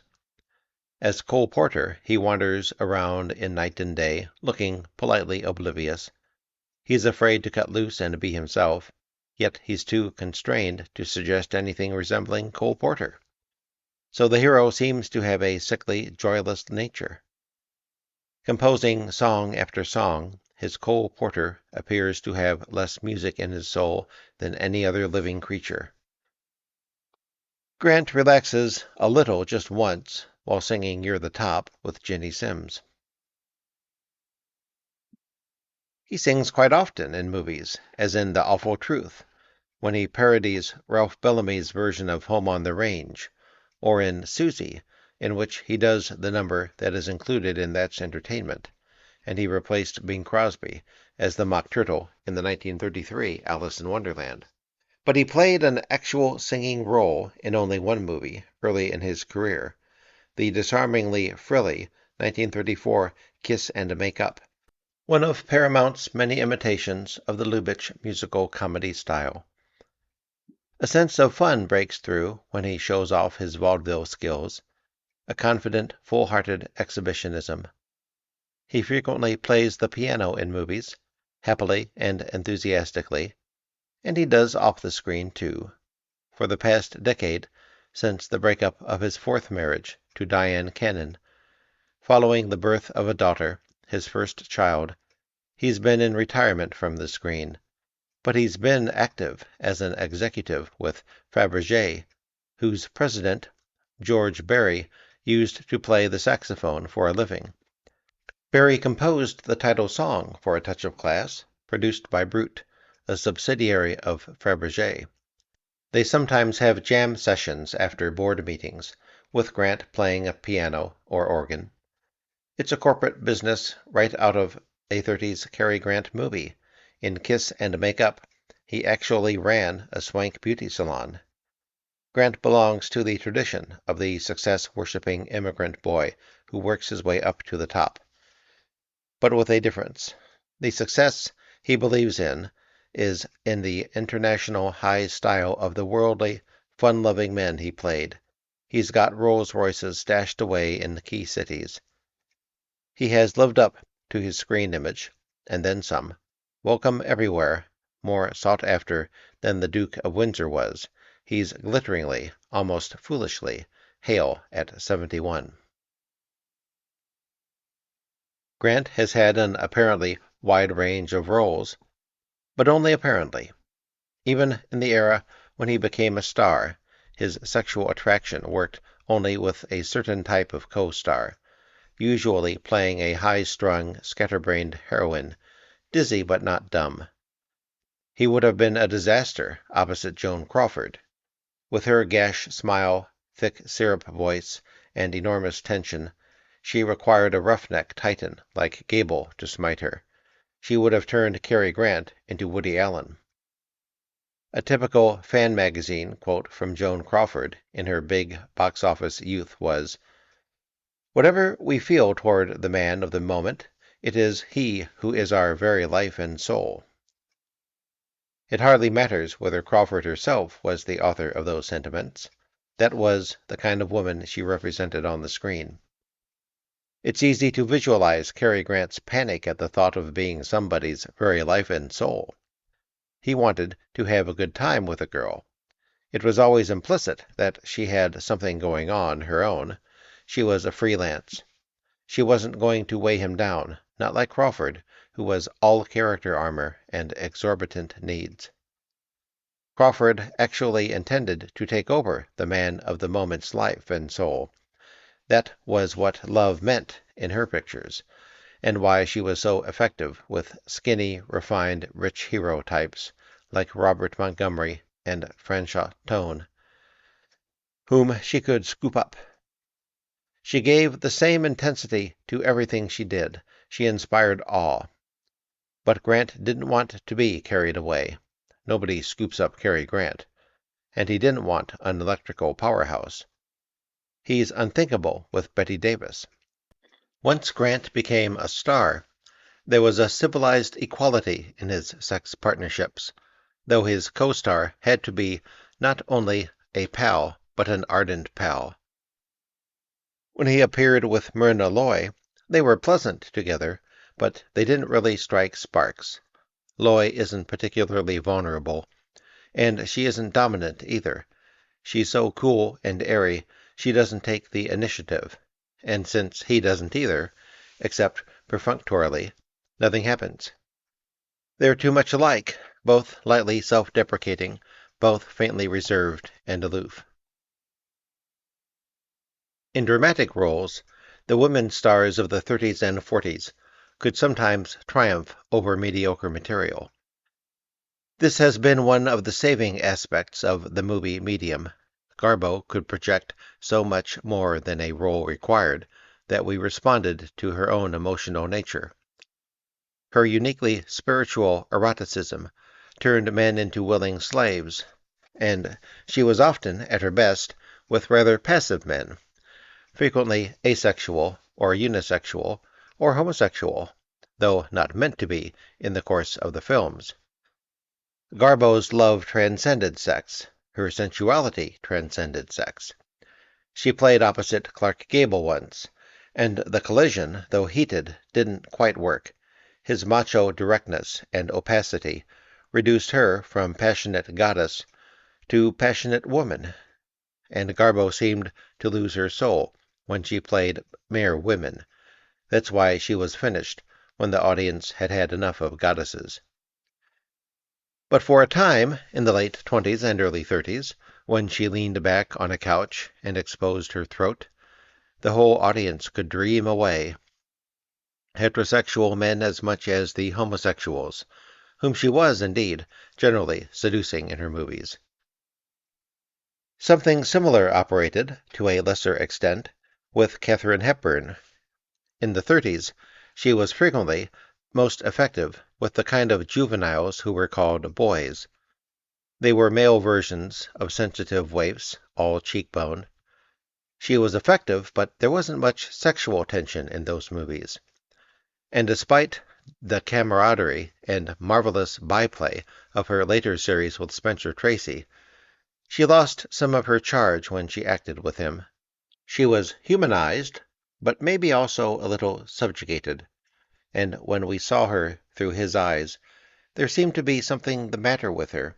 As Cole Porter, he wanders around in Night and Day, looking politely oblivious. He's afraid to cut loose and be himself. yet he's too constrained to suggest anything resembling Cole Porter. So the hero seems to have a sickly, joyless nature. Composing song after song, his Cole Porter appears to have less music in his soul than any other living creature. Grant relaxes a little just once while singing You're the Top with Ginny Simms. He sings quite often in movies, as in The Awful Truth, when he parodies Ralph Bellamy's version of Home on the Range, or in Susie, in which he does the number that is included in That's Entertainment, and he replaced Bing Crosby as the Mock Turtle in the 1933 Alice in Wonderland. But he played an actual singing role in only one movie early in his career, the disarmingly frilly 1934 Kiss and Make Up, one of Paramount's many imitations of the Lubitsch musical comedy style. A sense of fun breaks through when he shows off his vaudeville skills, a confident, full-hearted exhibitionism. He frequently plays the piano in movies, happily and enthusiastically, and he does off the screen too. For the past decade, since the breakup of his fourth marriage to Diane Cannon, following the birth of a daughter, his first child, he's been in retirement from the screen, but he's been active as an executive with Fabergé, whose president, George Barry, used to play the saxophone for a living. Barry composed the title song for A Touch of Class, produced by Brut, a subsidiary of Fabergé. They sometimes have jam sessions after board meetings, with Grant playing a piano or organ. It's a corporate business right out of a 30s Cary Grant movie. In Kiss and Make Up, he actually ran a swank beauty salon. Grant belongs to the tradition of the success-worshipping immigrant boy who works his way up to the top. But with a difference. The success he believes in is in the international high style of the worldly, fun-loving men he played. He's got Rolls-Royces stashed away in key cities. He has lived up to his screen image, and then some. Welcome everywhere, more sought after than the Duke of Windsor was. He's glitteringly, almost foolishly, hale at 71. Grant has had an apparently wide range of roles, but only apparently. Even in the era when he became a star, his sexual attraction worked only with a certain type of co-star, usually playing a high-strung, scatterbrained heroine, dizzy but not dumb. He would have been a disaster opposite Joan Crawford. With her gash smile, thick syrup voice, and enormous tension, she required a roughneck titan like Gable to smite her. She would have turned Cary Grant into Woody Allen. A typical fan magazine quote from Joan Crawford in her big box office youth was, "Whatever we feel toward the man of the moment, it is he who is our very life and soul." It hardly matters whether Crawford herself was the author of those sentiments. That was the kind of woman she represented on the screen. It's easy to visualize Cary Grant's panic at the thought of being somebody's very life and soul. He wanted to have a good time with a girl. It was always implicit that she had something going on her own. She was a freelance. She wasn't going to weigh him down, not like Crawford, who was all character armor and exorbitant needs. Crawford actually intended to take over the man of the moment's life and soul. That was what love meant in her pictures, and why she was so effective with skinny, refined, rich hero types like Robert Montgomery and Franchot Tone, whom she could scoop up. She gave the same intensity to everything she did. She inspired awe. But Grant didn't want to be carried away. Nobody scoops up Cary Grant. And he didn't want an electrical powerhouse. He's unthinkable with Bette Davis. Once Grant became a star, there was a civilized equality in his sex partnerships, though his co-star had to be not only a pal, but an ardent pal. When he appeared with Myrna Loy, they were pleasant together, but they didn't really strike sparks. Loy isn't particularly vulnerable. And she isn't dominant either. She's so cool and airy, she doesn't take the initiative. And since he doesn't either, except perfunctorily, nothing happens. They're too much alike, both lightly self-deprecating, both faintly reserved and aloof. In dramatic roles, the women stars of the 30s and 40s could sometimes triumph over mediocre material. This has been one of the saving aspects of the movie medium. Garbo could project so much more than a role required that we responded to her own emotional nature. Her uniquely spiritual eroticism turned men into willing slaves, and she was often, at her best, with rather passive men, frequently asexual or unisexual or homosexual, though not meant to be in the course of the films. Garbo's love transcended sex. Her sensuality transcended sex. She played opposite Clark Gable once, and the collision, though heated, didn't quite work. His macho directness and opacity reduced her from passionate goddess to passionate woman, and Garbo seemed to lose her soul when she played mere women. That's why she was finished when the audience had had enough of goddesses. But for a time, in the late 20s and early 30s, when she leaned back on a couch and exposed her throat, the whole audience could dream away. Heterosexual men as much as the homosexuals, whom she was, indeed, generally seducing in her movies. Something similar operated, to a lesser extent, with Katharine Hepburn. In the 30s, she was frequently most effective with the kind of juveniles who were called boys. They were male versions of sensitive waifs, all cheekbone. She was effective, but there wasn't much sexual tension in those movies. And despite the camaraderie and marvelous byplay of her later series with Spencer Tracy, she lost some of her charge when she acted with him. She was humanized, but maybe also a little subjugated, and when we saw her through his eyes, there seemed to be something the matter with her.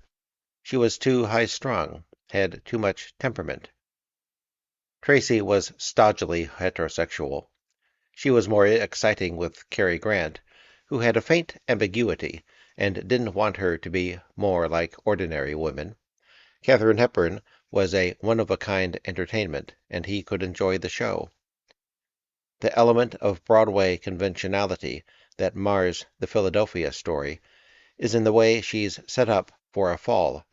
She was too high-strung, had too much temperament. Tracy was stodgily heterosexual. She was more exciting with Cary Grant, who had a faint ambiguity and didn't want her to be more like ordinary women. Katharine Hepburn was a one-of-a-kind entertainment, and he could enjoy the show. The element of Broadway conventionality that mars the Philadelphia story is in the way she's set up for a fall,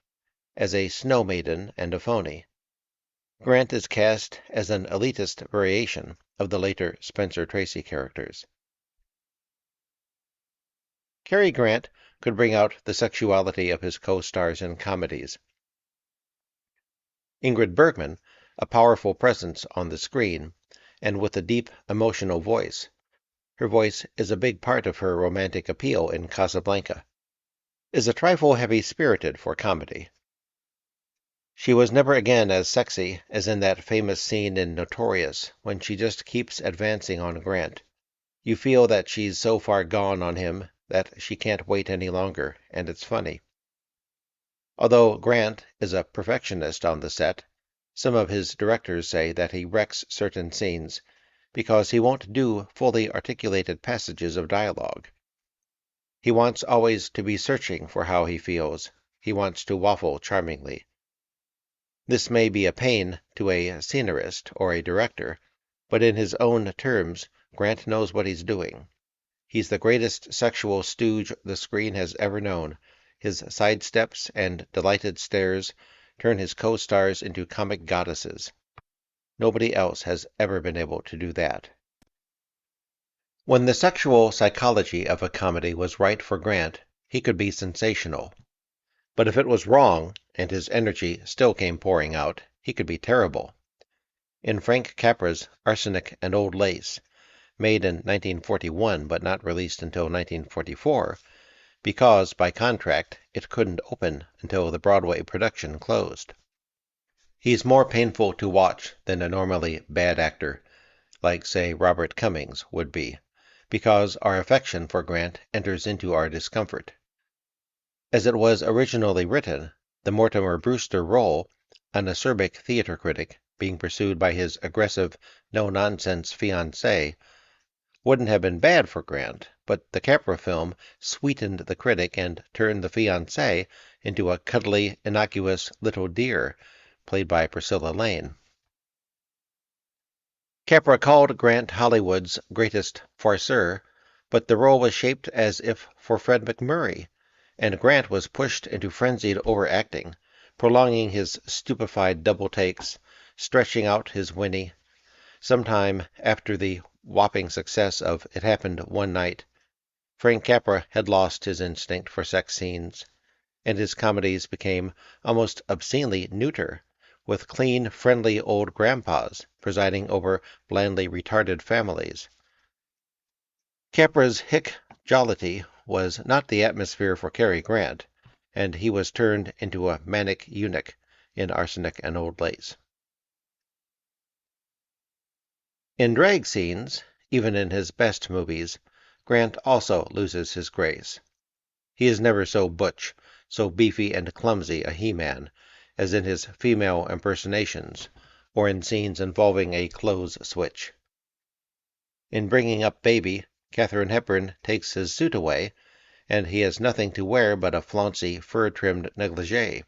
as a snow maiden and a phony. Grant is cast as an elitist variation of the later Spencer Tracy characters. Cary Grant could bring out the sexuality of his co-stars in comedies. Ingrid Bergman, a powerful presence on the screen, and with a deep, emotional voice. Her voice is a big part of her romantic appeal in Casablanca. Is a trifle heavy-spirited for comedy. She was never again as sexy as in that famous scene in Notorious, when she just keeps advancing on Grant. You feel that she's so far gone on him that she can't wait any longer, and it's funny. Although Grant is a perfectionist on the set, some of his directors say that he wrecks certain scenes because he won't do fully articulated passages of dialogue. He wants always to be searching for how he feels. He wants to waffle charmingly. This may be a pain to a scenarist or a director, but in his own terms, Grant knows what he's doing. He's the greatest sexual stooge the screen has ever known. His sidesteps and delighted stares turn his co-stars into comic goddesses. Nobody else has ever been able to do that. When the sexual psychology of a comedy was right for Grant, he could be sensational. But if it was wrong, and his energy still came pouring out, he could be terrible. In Frank Capra's Arsenic and Old Lace, made in 1941 but not released until 1944, because, by contract, it couldn't open until the Broadway production closed. He's more painful to watch than a normally bad actor, like, say, Robert Cummings, would be, because our affection for Grant enters into our discomfort. As it was originally written, The Mortimer Brewster role, an acerbic theater critic being pursued by his aggressive, no-nonsense fiancée, wouldn't have been bad for Grant, but the Capra film sweetened the critic and turned the fiancée into a cuddly, innocuous little deer, played by Priscilla Lane. Capra called Grant Hollywood's greatest farceur, but the role was shaped as if for Fred MacMurray, and Grant was pushed into frenzied overacting, prolonging his stupefied double takes, stretching out his whinny. Sometime after the whopping success of It Happened One Night, Frank Capra had lost his instinct for sex scenes, and his comedies became almost obscenely neuter, with clean, friendly old grandpas presiding over blandly retarded families. Capra's hick jollity was not the atmosphere for Cary Grant, and he was turned into a manic eunuch in Arsenic and Old Lace. In drag scenes, even in his best movies, Grant also loses his grace. He is never so butch, so beefy and clumsy a he-man, as in his female impersonations, or in scenes involving a clothes switch. In Bringing Up Baby, Katharine Hepburn takes his suit away, and he has nothing to wear but a flouncy, fur-trimmed negligee.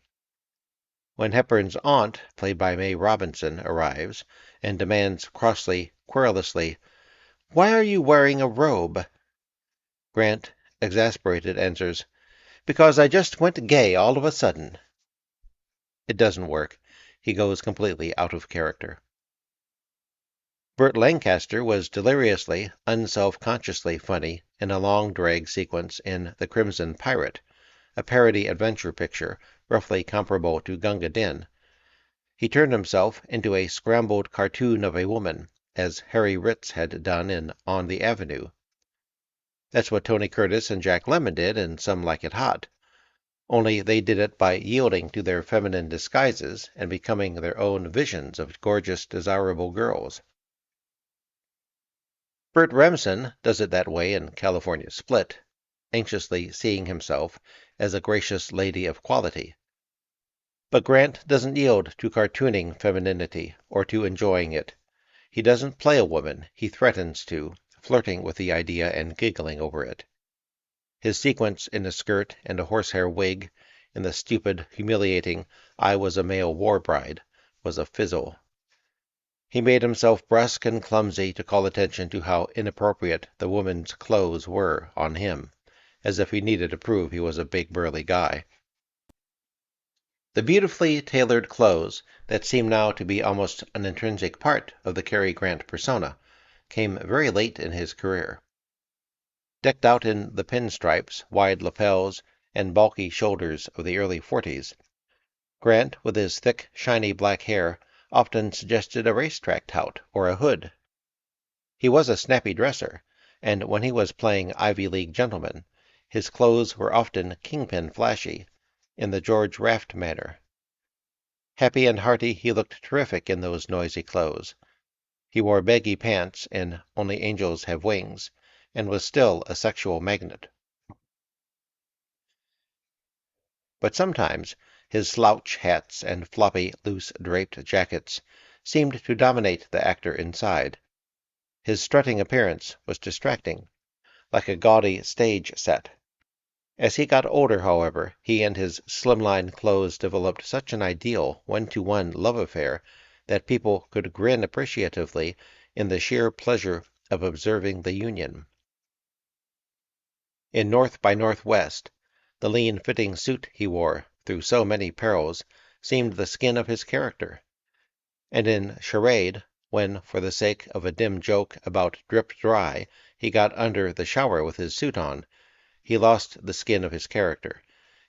When Hepburn's aunt, played by May Robinson, arrives and demands crossly, querulously, "Why are you wearing a robe?" Grant, exasperated, answers, "Because I just went gay all of a sudden." It doesn't work. He goes completely out of character. Burt Lancaster was deliriously, unself-consciously funny in a long drag sequence in The Crimson Pirate, a parody adventure picture roughly comparable to Gunga Din. He turned himself into a scrambled cartoon of a woman, as Harry Ritz had done in On the Avenue. That's what Tony Curtis and Jack Lemmon did in Some Like It Hot, only they did it by yielding to their feminine disguises and becoming their own visions of gorgeous, desirable girls. Burt Remsen does it that way in California Split, anxiously seeing himself as a gracious lady of quality. But Grant doesn't yield to cartooning femininity or to enjoying it. He doesn't play a woman, he threatens to, flirting with the idea and giggling over it. His sequence in a skirt and a horsehair wig, in the stupid, humiliating I Was a Male War Bride, was a fizzle. He made himself brusque and clumsy to call attention to how inappropriate the woman's clothes were on him, as if he needed to prove he was a big burly guy. The beautifully tailored clothes that seem now to be almost an intrinsic part of the Cary Grant persona came very late in his career. Decked out in the pinstripes, wide lapels, and bulky shoulders of the early 40s, Grant, with his thick, shiny black hair, often suggested a racetrack tout or a hood. He was a snappy dresser, and when he was playing Ivy League gentleman, his clothes were often kingpin flashy, in the George Raft manner. Happy and hearty, he looked terrific in those noisy clothes. He wore baggy pants in Only Angels Have Wings, and was still a sexual magnet. But sometimes his slouch hats and floppy, loose draped jackets seemed to dominate the actor inside. His strutting appearance was distracting, like a gaudy stage set. As he got older, however, he and his slimline clothes developed such an ideal one-to-one love affair that people could grin appreciatively in the sheer pleasure of observing the union. In North by Northwest, the lean-fitting suit he wore through so many perils seemed the skin of his character. And in Charade, when, for the sake of a dim joke about drip dry, he got under the shower with his suit on, he lost the skin of his character,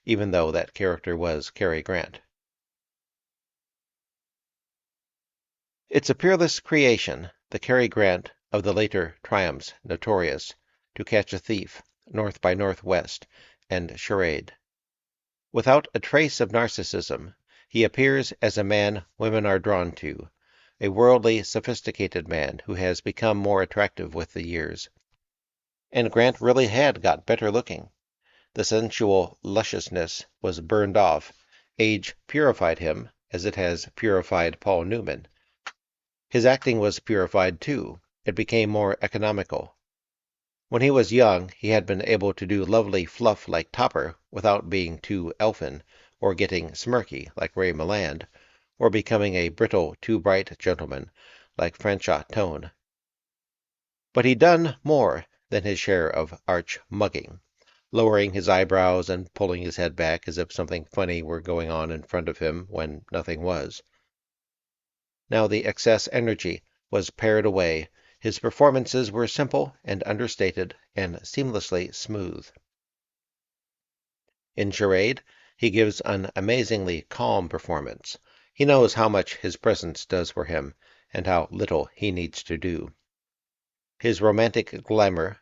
even though that character was Cary Grant. It's a peerless creation, the Cary Grant of the later triumphs, Notorious, To Catch a Thief, North by Northwest, and Charade. Without a trace of narcissism, he appears as a man women are drawn to, a worldly, sophisticated man who has become more attractive with the years. And Grant really had got better looking. The sensual lusciousness was burned off, Age purified him, as it has purified Paul Newman. His acting was purified, too. It became more economical. When he was young, he had been able to do lovely fluff like Topper without being too elfin, or getting smirky like Ray Milland, or becoming a brittle, too bright gentleman like Franchot Tone. But he'd done more than his share of arch mugging, lowering his eyebrows and pulling his head back as if something funny were going on in front of him when nothing was. Now the excess energy was pared away. His performances were simple and understated and seamlessly smooth. In Charade, he gives an amazingly calm performance. He knows how much his presence does for him and how little he needs to do. His romantic glamour,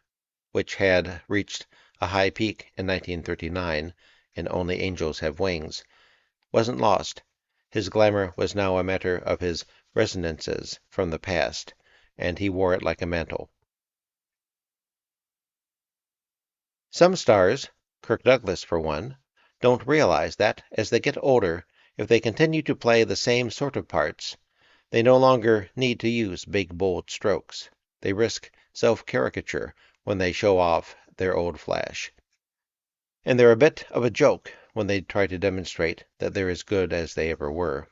which had reached a high peak in 1939 in Only Angels Have Wings, wasn't lost. His glamour was now a matter of his resonances from the past, and he wore it like a mantle. Some stars, Kirk Douglas for one, don't realize that, as they get older, if they continue to play the same sort of parts, they no longer need to use big, bold strokes. They risk self-caricature when they show off their old flash. And they're a bit of a joke when they try to demonstrate that they're as good as they ever were.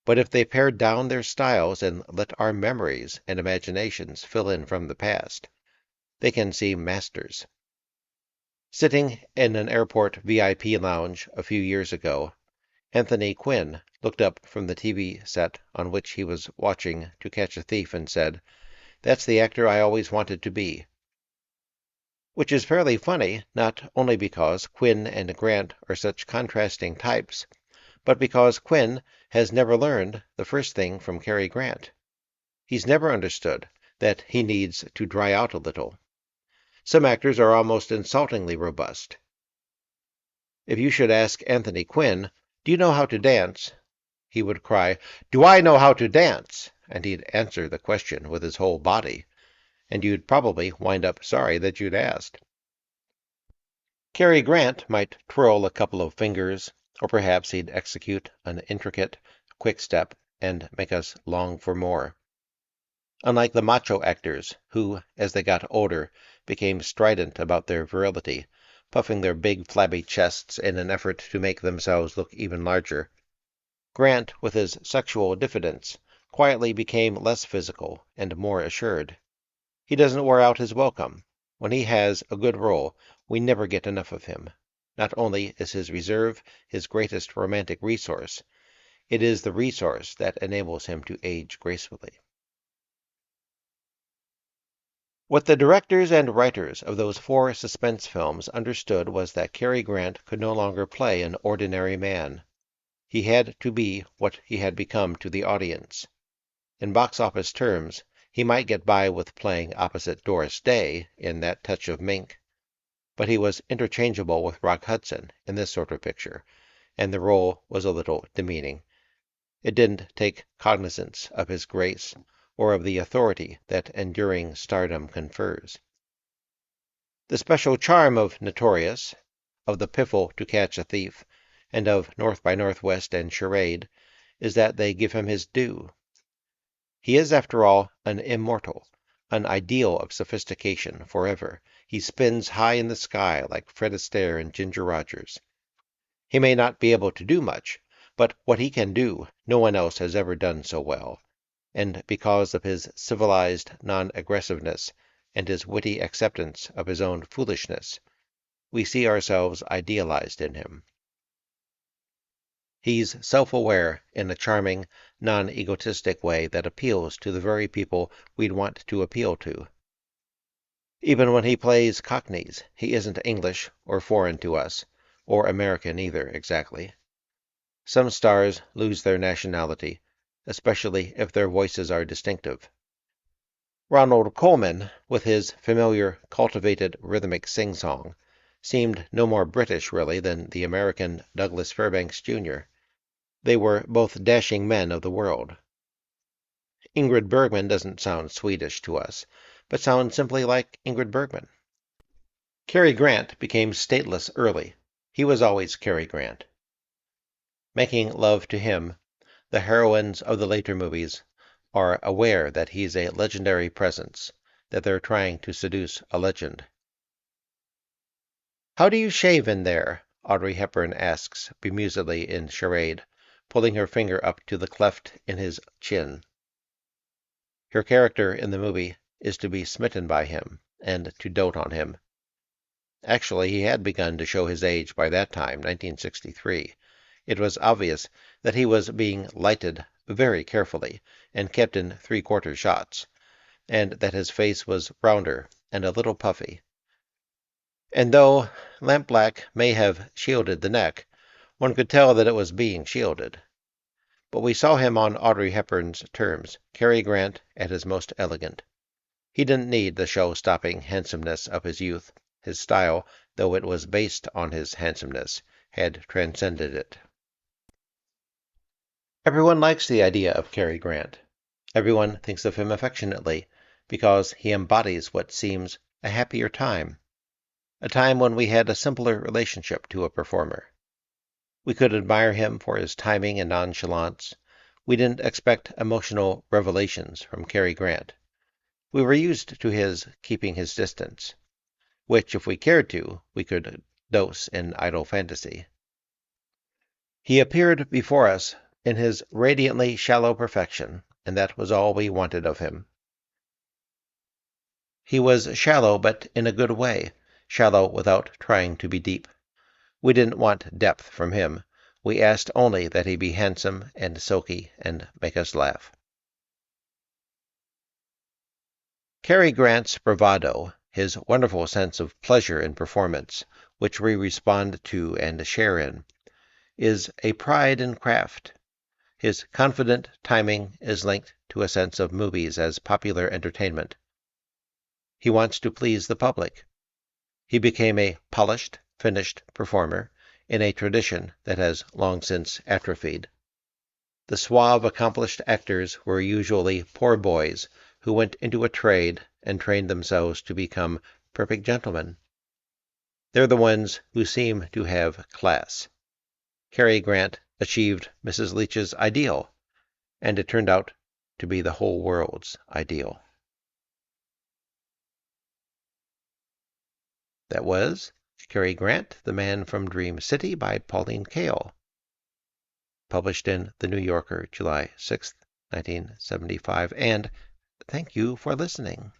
But if they pared down their styles and let our memories and imaginations fill in from the past, they can seem masters. Sitting in an airport VIP lounge a few years ago, Anthony Quinn looked up from the TV set on which he was watching To Catch a Thief and said, "That's the actor I always wanted to be." Which is fairly funny, not only because Quinn and Grant are such contrasting types, but because Quinn has never learned the first thing from Cary Grant. He's never understood that he needs to dry out a little. Some actors are almost insultingly robust. If you should ask Anthony Quinn, "Do you know how to dance?" he would cry, "Do I know how to dance?" And he'd answer the question with his whole body, and you'd probably wind up sorry that you'd asked. Cary Grant might twirl a couple of fingers, or perhaps he'd execute an intricate quick step and make us long for more. Unlike the macho actors, who, as they got older, became strident about their virility, puffing their big flabby chests in an effort to make themselves look even larger, Grant, with his sexual diffidence, quietly became less physical and more assured. He doesn't wear out his welcome. When he has a good role, we never get enough of him. Not only is his reserve his greatest romantic resource, it is the resource that enables him to age gracefully. What the directors and writers of those 4 suspense films understood was that Cary Grant could no longer play an ordinary man. He had to be what he had become to the audience. In box office terms, he might get by with playing opposite Doris Day in That Touch of Mink, but he was interchangeable with Rock Hudson in this sort of picture, and the role was a little demeaning. It didn't take cognizance of his grace or of the authority that enduring stardom confers. The special charm of Notorious, of the piffle To Catch a Thief, and of North by Northwest and Charade is that they give him his due. He is, after all, an immortal, an ideal of sophistication forever. He spins high in the sky like Fred Astaire and Ginger Rogers. He may not be able to do much, but what he can do, no one else has ever done so well, and because of his civilized non-aggressiveness and his witty acceptance of his own foolishness, we see ourselves idealized in him. He's self-aware in a charming, non-egotistic way that appeals to the very people we'd want to appeal to. Even when he plays Cockneys, he isn't English or foreign to us, or American either, exactly. Some stars lose their nationality, especially if their voices are distinctive. Ronald Colman, with his familiar, cultivated, rhythmic sing-song, seemed no more British, really, than the American Douglas Fairbanks, Jr. They were both dashing men of the world. Ingrid Bergman doesn't sound Swedish to us, but sounds simply like Ingrid Bergman. Cary Grant became stateless early. He was always Cary Grant. making love to him, the heroines of the later movies are aware that he's a legendary presence, that they're trying to seduce a legend. "How do you shave in there?" Audrey Hepburn asks bemusedly in Charade, pulling her finger up to the cleft in his chin. Her character in the movie is to be smitten by him and to dote on him. Actually, he had begun to show his age by that time, 1963. It was obvious that he was being lighted very carefully and kept in three-quarter shots, and that his face was rounder and a little puffy. And though lampblack may have shielded the neck, one could tell that it was being shielded. But we saw him on Audrey Hepburn's terms, Cary Grant at his most elegant. He didn't need the show-stopping handsomeness of his youth. His style, though it was based on his handsomeness, had transcended it. Everyone likes the idea of Cary Grant. Everyone thinks of him affectionately, because he embodies what seems a happier time, a time when we had a simpler relationship to a performer. We could admire him for his timing and nonchalance. We didn't expect emotional revelations from Cary Grant. We were used to his keeping his distance, which, if we cared to, we could dose in idle fantasy. He appeared before us in his radiantly shallow perfection, and that was all we wanted of him. He was shallow, but in a good way, shallow without trying to be deep. We didn't want depth from him. We asked only that he be handsome and silky and make us laugh. Cary Grant's bravado, his wonderful sense of pleasure in performance, which we respond to and share in, is a pride in craft. His confident timing is linked to a sense of movies as popular entertainment. He wants to please the public. He became a polished, finished performer in a tradition that has long since atrophied. The suave, accomplished actors were usually poor boys who went into a trade and trained themselves to become perfect gentlemen. They're the ones who seem to have class. Cary Grant achieved Mrs. Leach's ideal, and it turned out to be the whole world's ideal. That was Cary Grant, The Man from Dream City by Pauline Kael, published in The New Yorker, July 6, 1975, and thank you for listening.